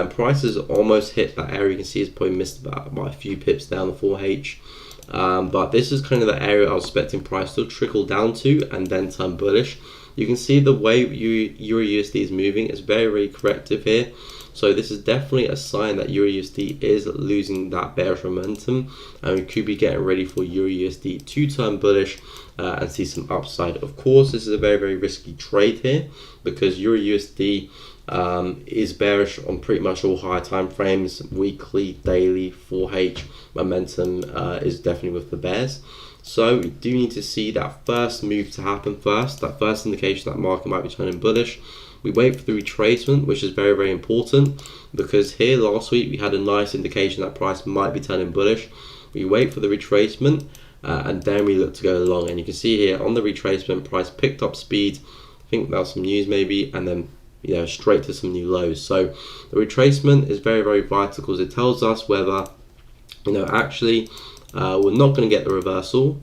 Prices almost hit that area. You can see it's probably missed about a few pips down the 4H. But this is kind of the area I was expecting price to trickle down to and then turn bullish. You can see the way Euro USD is moving is very corrective here. So this is definitely a sign that Euro USD is losing that bearish momentum, and we could be getting ready for Euro USD to turn bullish and see some upside. Of course, this is a very risky trade here, because Euro USD is bearish on pretty much all higher time frames, weekly, daily, 4H momentum is definitely with the bears. So we do need to see that first move to happen first, that first indication that market might be turning bullish. We wait for the retracement, which is very, very important, because here last week we had a nice indication that price might be turning bullish. We wait for the retracement and then we look to go long. And you can see here on the retracement, price picked up speed. I think that was some news maybe, and then straight to some new lows. So the retracement is very, very vital because it tells us whether actually we're not going to get the reversal.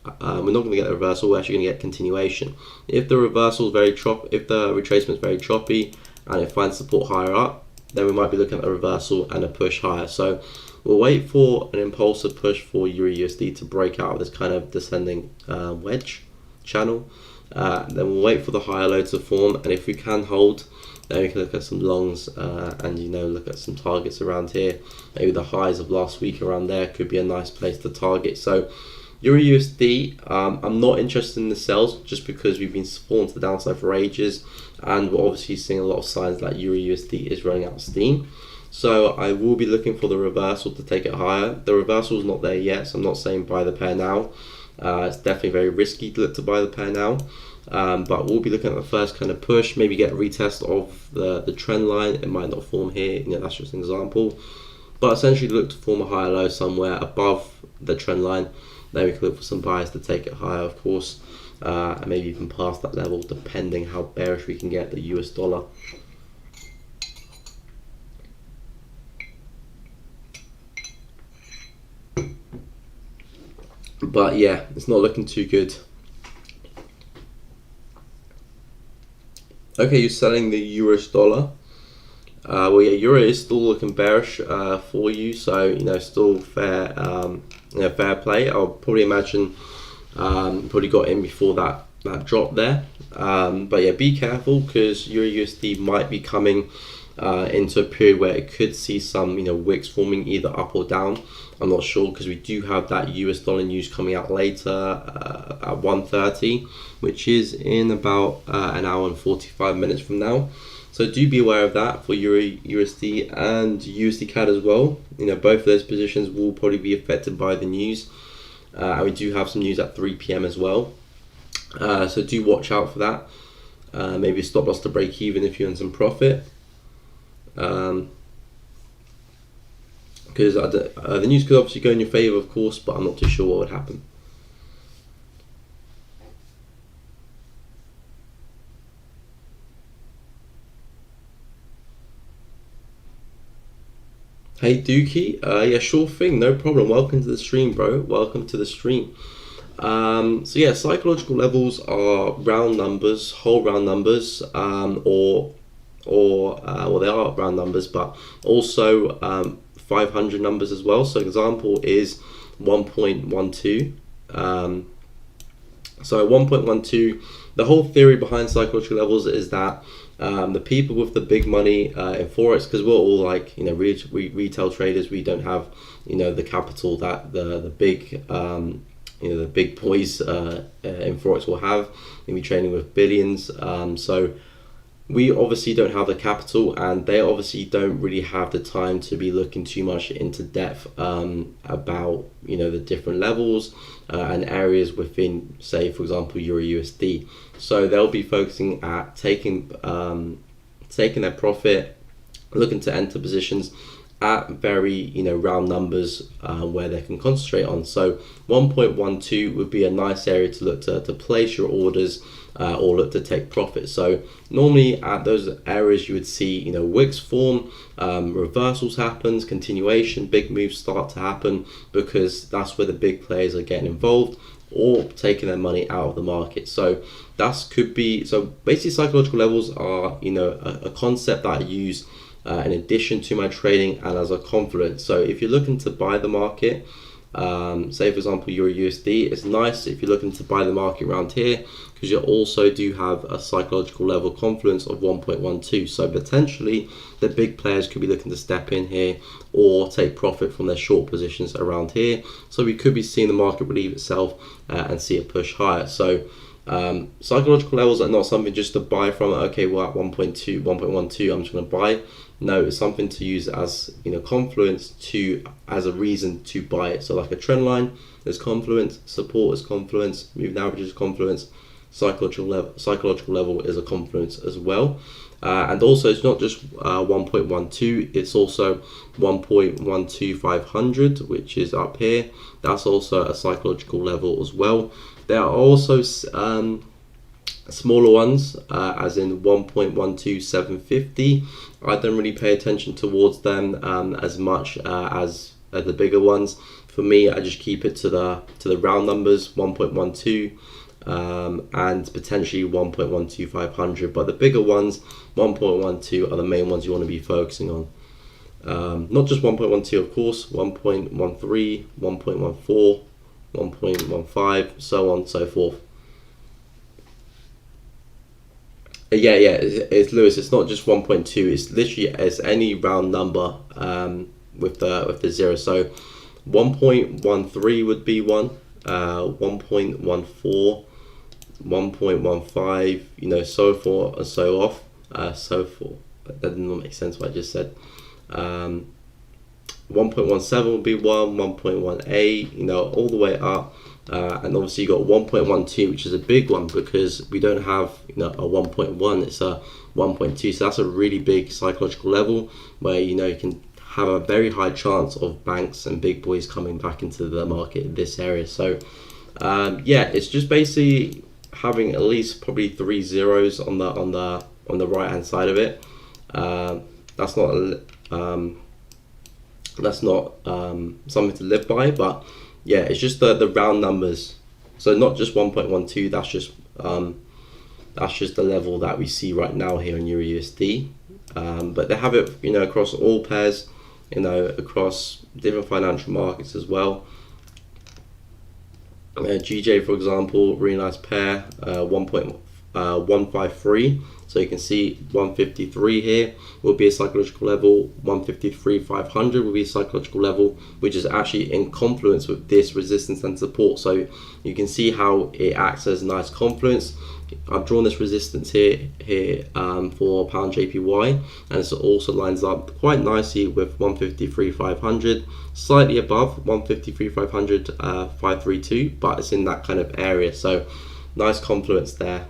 We're actually going to get continuation. If the reversal is very if the retracement is very choppy and it finds support higher up, then we might be looking at a reversal and a push higher. So we'll wait for an impulsive push for Euro USD to break out of this kind of descending wedge channel. Then we'll wait for the higher low to form, and if we can hold, then we can look at some longs and look at some targets around here. Maybe the highs of last week around there could be a nice place to target. So Euro USD, I'm not interested in the sells just because we've been falling to the downside for ages, and we're obviously seeing a lot of signs that Euro USD is running out of steam. So I will be looking for the reversal to take it higher. The reversal is not there yet, so I'm not saying buy the pair now. It's definitely very risky to look to buy the pair now, but we'll be looking at the first kind of push, maybe get a retest of the trend line. It might not form here, that's just an example, but essentially look to form a higher low somewhere above the trend line. Then we can look for some buys to take it higher, of course, and maybe even past that level, depending how bearish we can get the US dollar. But yeah, it's not looking too good. Okay, you're selling the US dollar. Well, yeah, euro is still looking bearish for you, so still fair, fair play. I'll probably imagine probably got in before that drop there. But yeah, be careful because Euro USD might be coming into a period where it could see some wicks forming either up or down. I'm not sure because we do have that US dollar news coming out later at 1:30, which is in about an hour and 45 minutes from now. So do be aware of that for Euro USD and USD CAD as well. Both of those positions will probably be affected by the news. And we do have some news at 3 p.m. as well. So do watch out for that. Maybe a stop loss to break even if you're in some profit. Because the news could obviously go in your favor, of course, but I'm not too sure what would happen. Hey Dookie, yeah, sure thing, no problem. Welcome to the stream, bro. Welcome to the stream. So yeah, psychological levels are round numbers, whole round numbers, or well, they are round numbers, but also 500 numbers as well. So example is 1.12. So 1.12, the whole theory behind psychological levels is that the people with the big money in Forex, because we're all like retail traders, we don't have the capital that the big the big boys in Forex will have. We'll be trading with billions, so we obviously don't have the capital, and they obviously don't really have the time to be looking too much into depth about the different levels and areas within, say for example, Euro USD. So they'll be focusing at taking their profit, looking to enter positions at very round numbers where they can concentrate on. So 1.12 would be a nice area to look to place your orders or look to take profit. So normally at those areas you would see wicks form, reversals happens, continuation, big moves start to happen, because that's where the big players are getting involved or taking their money out of the market. So that could be, so basically psychological levels are a concept that I use in addition to my trading and as a confidence. So if you're looking to buy the market, say for example Euro USD, it's nice if you're looking to buy the market around here, because you also do have a psychological level confluence of 1.12. So potentially the big players could be looking to step in here or take profit from their short positions around here. So we could be seeing the market relieve itself and see it push higher. So Psychological levels are not something just to buy from. Okay, well at 1.2, 1.12, I'm just going to buy. No, it's something to use as, you know, confluence to, as a reason to buy it. So like a trend line is confluence, support is confluence, moving average is confluence, psychological level is a confluence as well. And also it's not just 1.12, it's also 1.12500, which is up here. That's also a psychological level as well. There are also smaller ones, as in 1.12750. I don't really pay attention towards them as much as the bigger ones. For me, I just keep it to the round numbers, 1.12. And potentially 1.12500, but the bigger ones, 1.12, are the main ones you want to be focusing on. Not just 1.12, of course, 1.13, 1.14, 1.15, so on and so forth. It's Lewis. It's not just 1.2. It's literally any round number with the zero. So 1.13 would be one. 1.14. 1.15, you know, so forth and so off, so forth. That didn't make sense what I just said. 1.17 will be 1.18, you know, all the way up. And obviously you got 1.12, which is a big one because we don't have, you know, a 1.1, it's a 1.2. So that's a really big psychological level where, you know, you can have a very high chance of banks and big boys coming back into the market in this area. So it's just basically having at least probably 3 zeros on the right hand side of it. That's not something to live by, but yeah, it's just the round numbers. So not just 1.12. That's just the level that we see right now here in Euro USD. But they have it, you know, across all pairs, you know, across different financial markets as well. GJ, for example, really nice pair, 1.153. So you can see 153 here will be a psychological level, 153.500 will be a psychological level, which is actually in confluence with this resistance and support. So you can see how it acts as a nice confluence. I've drawn this resistance here for pound JPY, and it also lines up quite nicely with 153.500, slightly above 153.500, 532, but it's in that kind of area. So nice confluence there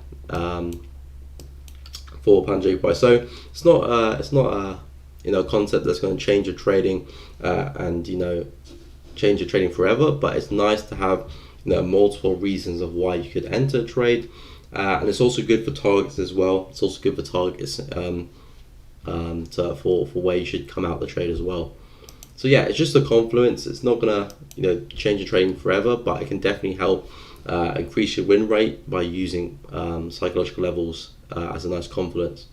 for pound JPY. So it's not a you know, concept that's going to change your trading and, you know, change your trading forever, but it's nice to have, you know, multiple reasons of why you could enter a trade. And it's also good for targets as well. It's also good for targets for where you should come out the trade as well. So yeah, it's just a confluence. It's not gonna, you know, change your trading forever, but it can definitely help increase your win rate by using psychological levels as a nice confluence.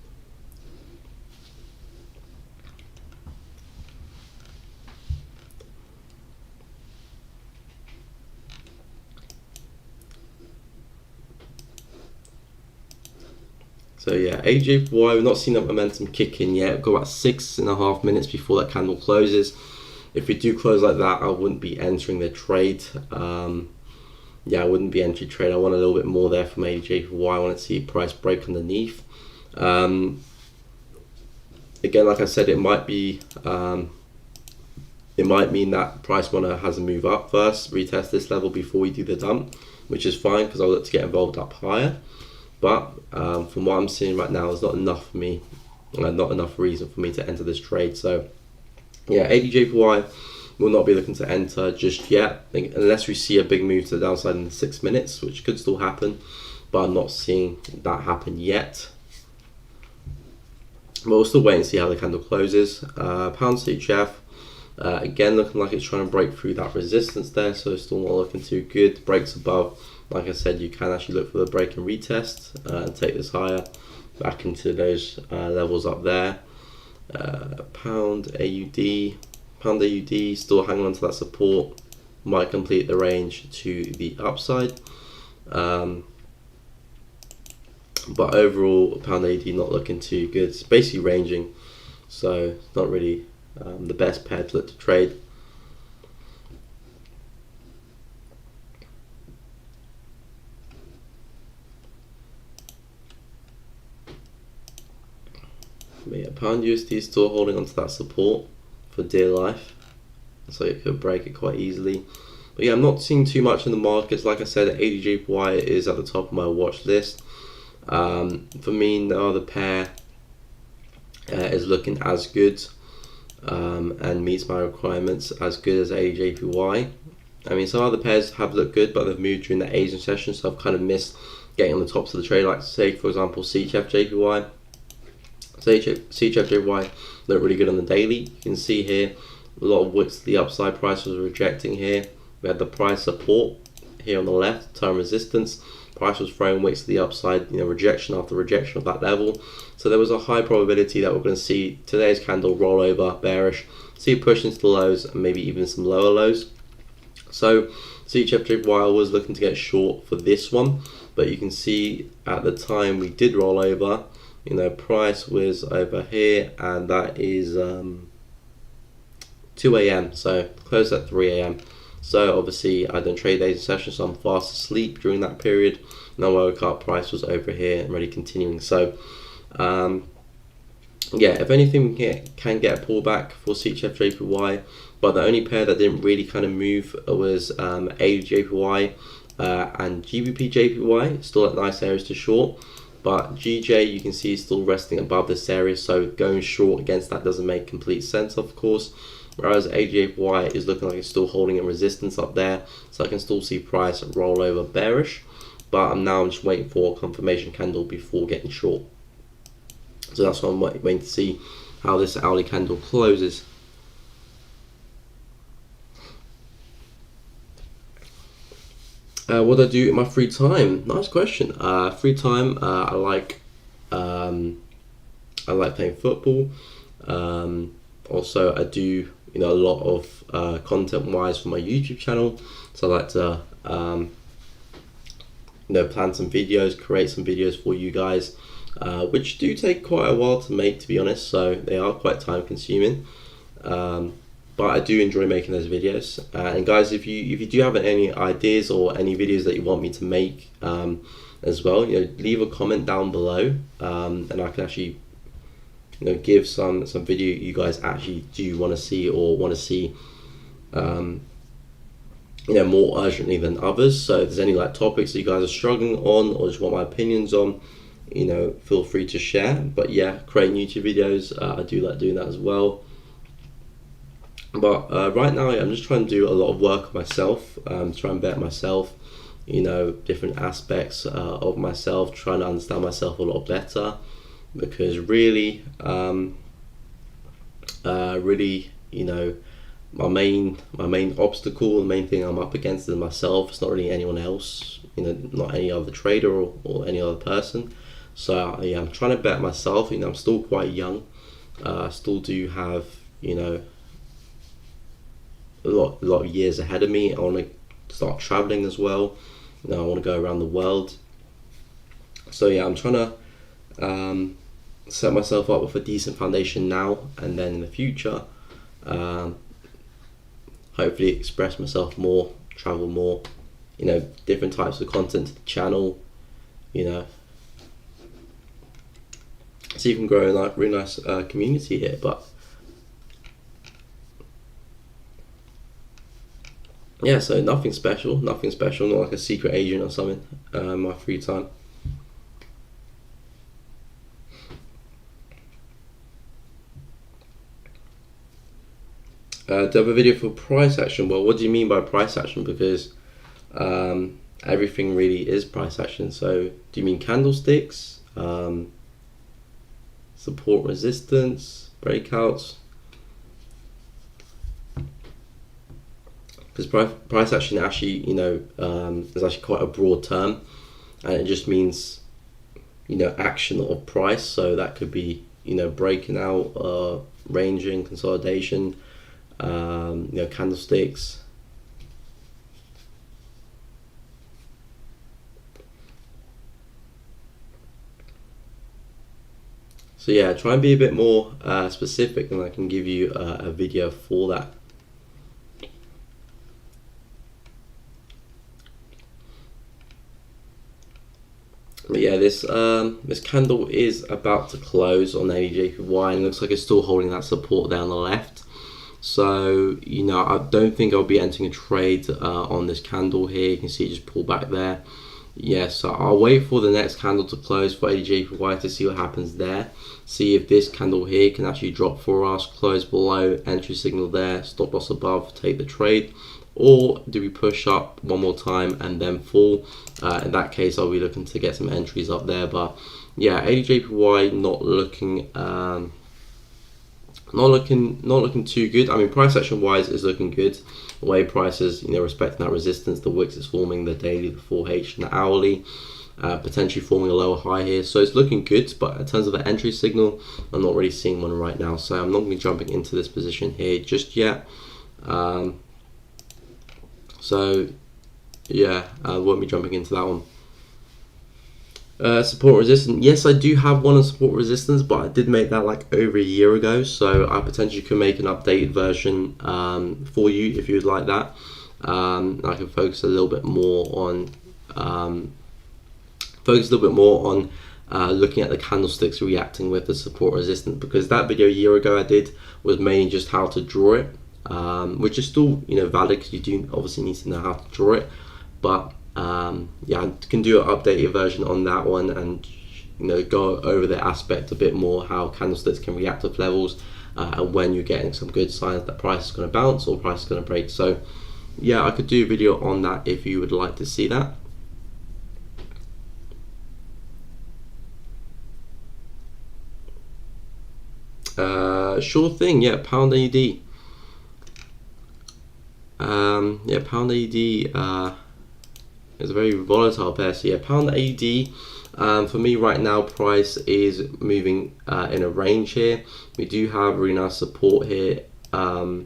So yeah, AJY, we've not seen that momentum kick in yet. We've got about 6.5 minutes before that candle closes. If we do close like that, I wouldn't be entering the trade. I wouldn't be entering trade. I want a little bit more there from AJY. I want to see price break underneath. Again, like I said, it might be it might mean that price has a move up first, retest this level before we do the dump, which is fine because I'll look to get involved up higher. But from what I'm seeing right now, it's not enough for me, not enough reason for me to enter this trade. So yeah, ADJPY will not be looking to enter just yet, unless we see a big move to the downside in 6 minutes, which could still happen, but I'm not seeing that happen yet. We'll still wait and see how the candle closes. Pound CHF, again looking like it's trying to break through that resistance there, so it's still not looking too good. Breaks above, like I said, you can actually look for the break and retest and take this higher back into those levels up there. Pound AUD still hanging on to that support, might complete the range to the upside, but overall pound AUD not looking too good. It's basically ranging, so it's not really the best pair to look to trade. But yeah, pound USD is still holding onto that support for dear life, so it could break it quite easily. But yeah, I'm not seeing too much in the markets. Like I said, AUD is at the top of my watch list. For me, no other pair is looking as good and meets my requirements as good as AUD. I mean, some other pairs have looked good, but they've moved during the Asian session, so I've kind of missed getting on the tops of the trade. Like, say, for example, CHF JPY look really good on the daily. You can see here a lot of wicks to the upside. Price was rejecting here. We had the price support here on the left, term resistance. Price was throwing wicks to the upside, rejection after rejection of that level. So there was a high probability that we're going to see today's candle roll over bearish, see it push into the lows and maybe even some lower lows. So CHF was looking to get short for this one, but you can see at the time we did roll over, price was over here, and that is 2 a.m. so closed at 3 a.m. So obviously I don't trade days in session, so I'm fast asleep during that period. And I woke up, price was over here and really continuing. So yeah, if anything, we can get a pullback for CHF but the only pair that didn't really kind of move was AUD and GBP still at nice areas to short. But GJ, you can see, is still resting above this area, so going short against that doesn't make complete sense, of course. Whereas AJPY is looking like it's still holding a resistance up there, so I can still see price roll over bearish. But I'm just waiting for a confirmation candle before getting short. So that's why I'm waiting to see how this hourly candle closes. What do I do in my free time? Nice question. Free time, I like playing football. Also, I do a lot of content wise for my YouTube channel. So I like to plan some videos, create some videos for you guys, which do take quite a while to make, to be honest. So they are quite time consuming. But I do enjoy making those videos. And guys, if you do have any ideas or any videos that you want me to make as well, leave a comment down below, and I can actually give some video you guys actually do want to see, or want to see more urgently than others. So if there's any topics that you guys are struggling on, or just want my opinions on, feel free to share. But yeah, creating YouTube videos, I do like doing that as well. But right now, I'm just trying to do a lot of work on myself, try and better myself, different aspects of myself, trying to understand myself a lot better, because really, my main obstacle, the main thing I'm up against is myself. It's not really anyone else, not any other trader or any other person. So yeah, I'm trying to better myself. I'm still quite young. I still do have a lot of years ahead of me. I want to start traveling as well. I want to go around the world. So yeah, I'm trying to set myself up with a decent foundation now, and then in the future, hopefully express myself more, travel more, different types of content to the channel, so you can grow a really nice community here. But yeah, so nothing special, not like a secret agent or something. My free time. Do I have a video for price action? Well, what do you mean by price action? Because everything really is price action. So do you mean candlesticks, support, resistance, breakouts? Because price action actually, is actually quite a broad term, and it just means, action of price. So that could be, breaking out, ranging, consolidation, candlesticks. So yeah, try and be a bit more specific, and I can give you a video for that. But yeah, this candle is about to close on ADJPY, and it looks like it's still holding that support there on the left. So, you know, I don't think I'll be entering a trade on this candle here. You can see it just pull back there. Yeah, so I'll wait for the next candle to close for ADJPY to see what happens there. See if this candle here can actually drop for us, close below, entry signal there, stop loss above, take the trade. Or do we push up one more time and then fall? In that case, I'll be looking to get some entries up there. But yeah, ADJPY not looking too good. I mean, price action wise is looking good. The way prices, you know, respecting that resistance, the wicks is forming the daily, the 4H, and the hourly, potentially forming a lower high here. So it's looking good. But in terms of the entry signal, I'm not really seeing one right now. So I'm not going to be jumping into this position here just yet. So yeah, I won't be jumping into that one. Support resistance. Yes, I do have one on support resistance, but I did make that like over a year ago, so I potentially could make an updated version for you if you would like that. I can focus a little bit more on looking at the candlesticks reacting with the support resistance, because that video a year ago I did was mainly just how to draw it, which is still, you know, valid because you do obviously need to know how to draw it, but yeah, I can do an updated version on that one and, you know, go over the aspect a bit more, how candlesticks can react with levels and when you're getting some good signs that price is going to bounce or price is going to break. So yeah, I could do a video on that if you would like to see that. Sure thing. Yeah, pound AUD. Yeah, pound AUD is a very volatile pair. So yeah, pound AUD, for me right now, price is moving in a range here. We do have really nice support here at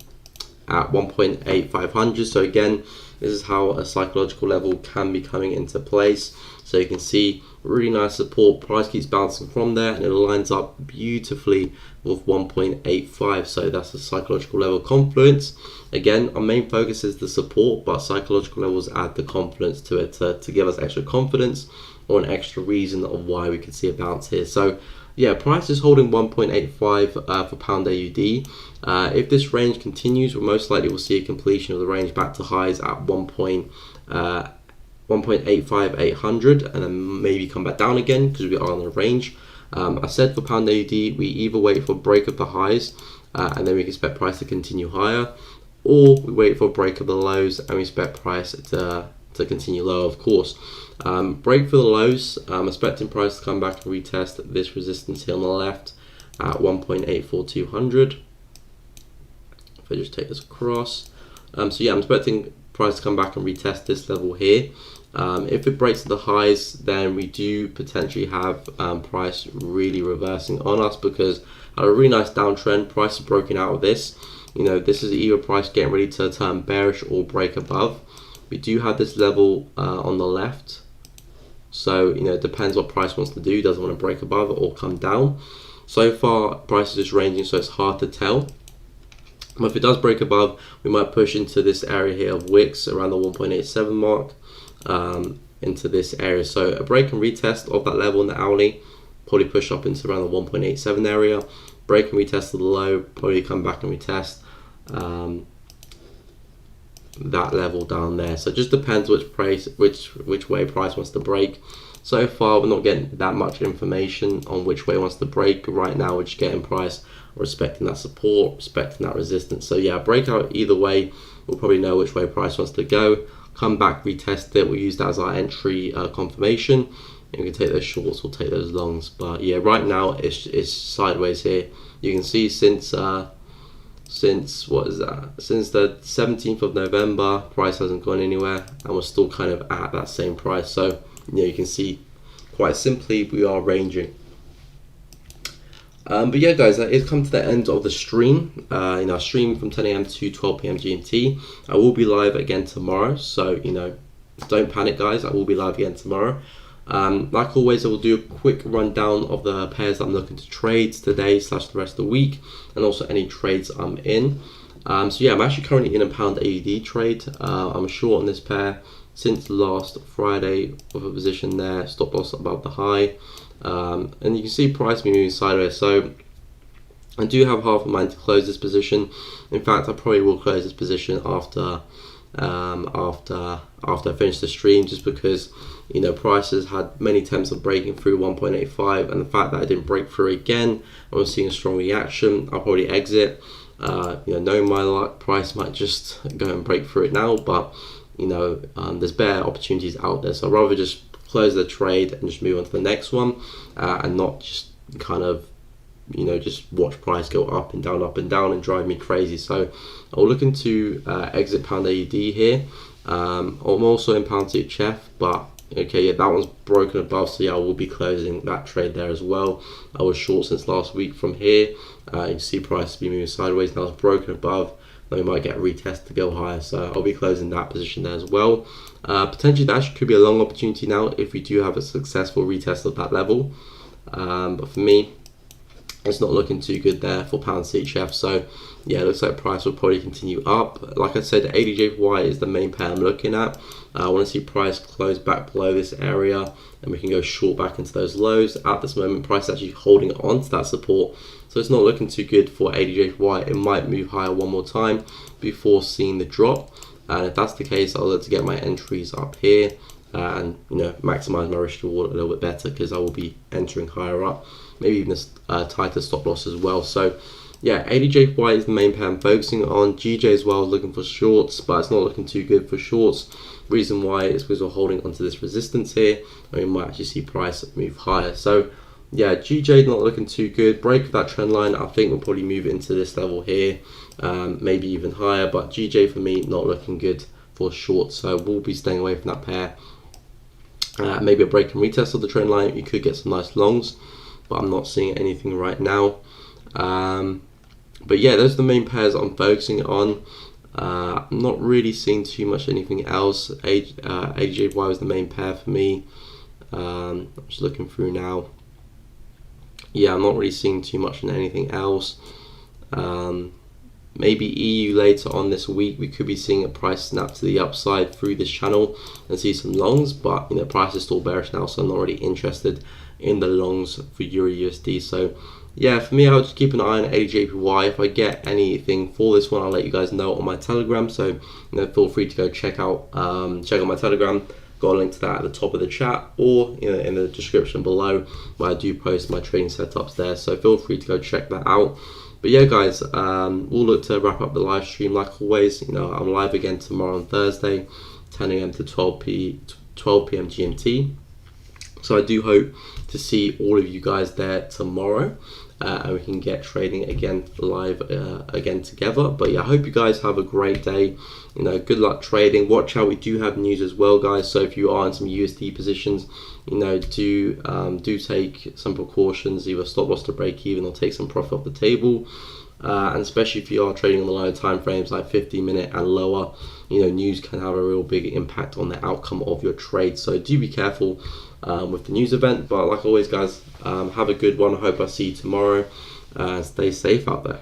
1.8500. So again, this is how a psychological level can be coming into place. So you can see really nice support, price keeps bouncing from there, and it lines up beautifully with 1.85. So that's the psychological level confluence. Again, our main focus is the support, but psychological levels add the confidence to it to give us extra confidence or an extra reason of why we could see a bounce here. So yeah, price is holding 1.85 for pound AUD. If this range continues, we'll most likely will see a completion of the range back to highs at 1.85800, and then maybe come back down again because we are on the range. I said for pound AUD, we either wait for a break of the highs and then we expect price to continue higher, or we wait for a break of the lows and we expect price to continue lower, of course. Break for the lows, I'm expecting price to come back and retest this resistance here on the left at 1.84200. If I just take this across. So yeah, I'm expecting price to come back and retest this level here. If it breaks the highs, then we do potentially have price really reversing on us, because at a really nice downtrend, price is broken out of this. You know, this is either price getting ready to turn bearish or break above. We do have this level on the left, so you know, it depends what price wants to do. Doesn't want to break above it or come down. So far, price is just ranging, so it's hard to tell. But if it does break above, we might push into this area here of wicks around the 1.87 mark, into this area. So a break and retest of that level in the hourly, probably push up into around the 1.87 area. Break and retest of the low, probably come back and retest that level down there. So it just depends which way price wants to break. So far we're not getting that much information on which way it wants to break. Right now we're just getting price respecting that support, respecting that resistance. So yeah, breakout either way, we'll probably know which way price wants to go. Come back, retest it, we'll use that as our entry confirmation, and we can take those shorts, we'll take those longs. But yeah, right now it's sideways here. You can see since what is that? Since the 17th of November, price hasn't gone anywhere, and we're still kind of at that same price. So yeah, you can see quite simply we are ranging. But yeah, guys, that is come to the end of the stream. You know, stream from 10 a.m. to 12 p.m. GMT. I will be live again tomorrow, so you know, don't panic, guys. I will be live again tomorrow. Like always, I will do a quick rundown of the pairs that I'm looking to trade today / the rest of the week, and also any trades I'm in. So yeah, I'm actually currently in a pound AUD trade. I'm short on this pair. since last Friday with a position there, stop loss above the high, and you can see price moving sideways. So I do have half a mind to close this position. In fact, I probably will close this position after I finish the stream, just because prices had many attempts of breaking through 1.85, and the fact that I didn't break through again, and we're seeing a strong reaction, I'll probably exit. Knowing my luck, price might just go and break through it now, but there's better opportunities out there, so I'd rather just close the trade and just move on to the next one, and not just kind of just watch price go up and down and drive me crazy. So I'll look into exit pound AUD here. I'm also in pound CHF, but okay, yeah, that one's broken above, so yeah, I will be closing that trade there as well. I was short since last week from here. You see price be moving sideways, now it's broken above. Then we might get a retest to go higher, so I'll be closing that position there as well. Potentially that actually could be a long opportunity now if we do have a successful retest of that level, but for me, it's not looking too good there for pound CHF. So yeah, it looks like price will probably continue up. Like I said, ADJY is the main pair I'm looking at. I want to see price close back below this area, and we can go short back into those lows. At this moment, price is actually holding on to that support, so it's not looking too good for ADJY. It might move higher one more time before seeing the drop, and if that's the case, I'll look to get my entries up here and maximize my risk reward a little bit better, because I will be entering higher up, maybe even a tighter stop loss as well. So yeah, ADJY is the main pair I'm focusing on. GJ as well is looking for shorts, but it's not looking too good for shorts. Reason why is because we're holding onto this resistance here, and we might actually see price move higher. So yeah, GJ not looking too good. Break of that trend line, I think we'll probably move into this level here, maybe even higher, but GJ for me not looking good for shorts, so we'll be staying away from that pair. Maybe a break and retest of the trend line, you could get some nice longs, but I'm not seeing anything right now. But yeah, those are the main pairs I'm focusing on. I'm not really seeing too much anything else. AJY was the main pair for me. I'm just looking through now. Yeah, I'm not really seeing too much in anything else. Maybe EU later on this week, we could be seeing a price snap to the upside through this channel and see some longs, but price is still bearish now, so I'm not really interested in the longs for Euro USD. So yeah, for me, I'll just keep an eye on ADJPY. If I get anything for this one, I'll let you guys know on my Telegram. So feel free to go check out my Telegram. Got a link to that at the top of the chat, or in the description below, where I do post my trading setups there. So feel free to go check that out. But yeah, guys, we'll look to wrap up the live stream like always. I'm live again tomorrow on Thursday, 10 a.m. to 12 p.m. GMT. So I do hope to see all of you guys there tomorrow, and we can get trading again live again together. But yeah, I hope you guys have a great day. Good luck trading. Watch out, we do have news as well, guys. So if you are in some USD positions, do take some precautions, either stop loss to break even or take some profit off the table. And especially if you are trading on the lower time frames, like 50-minute and lower, news can have a real big impact on the outcome of your trade. So do be careful with the news event. But like always, guys, have a good one. I hope I see you tomorrow. Stay safe out there.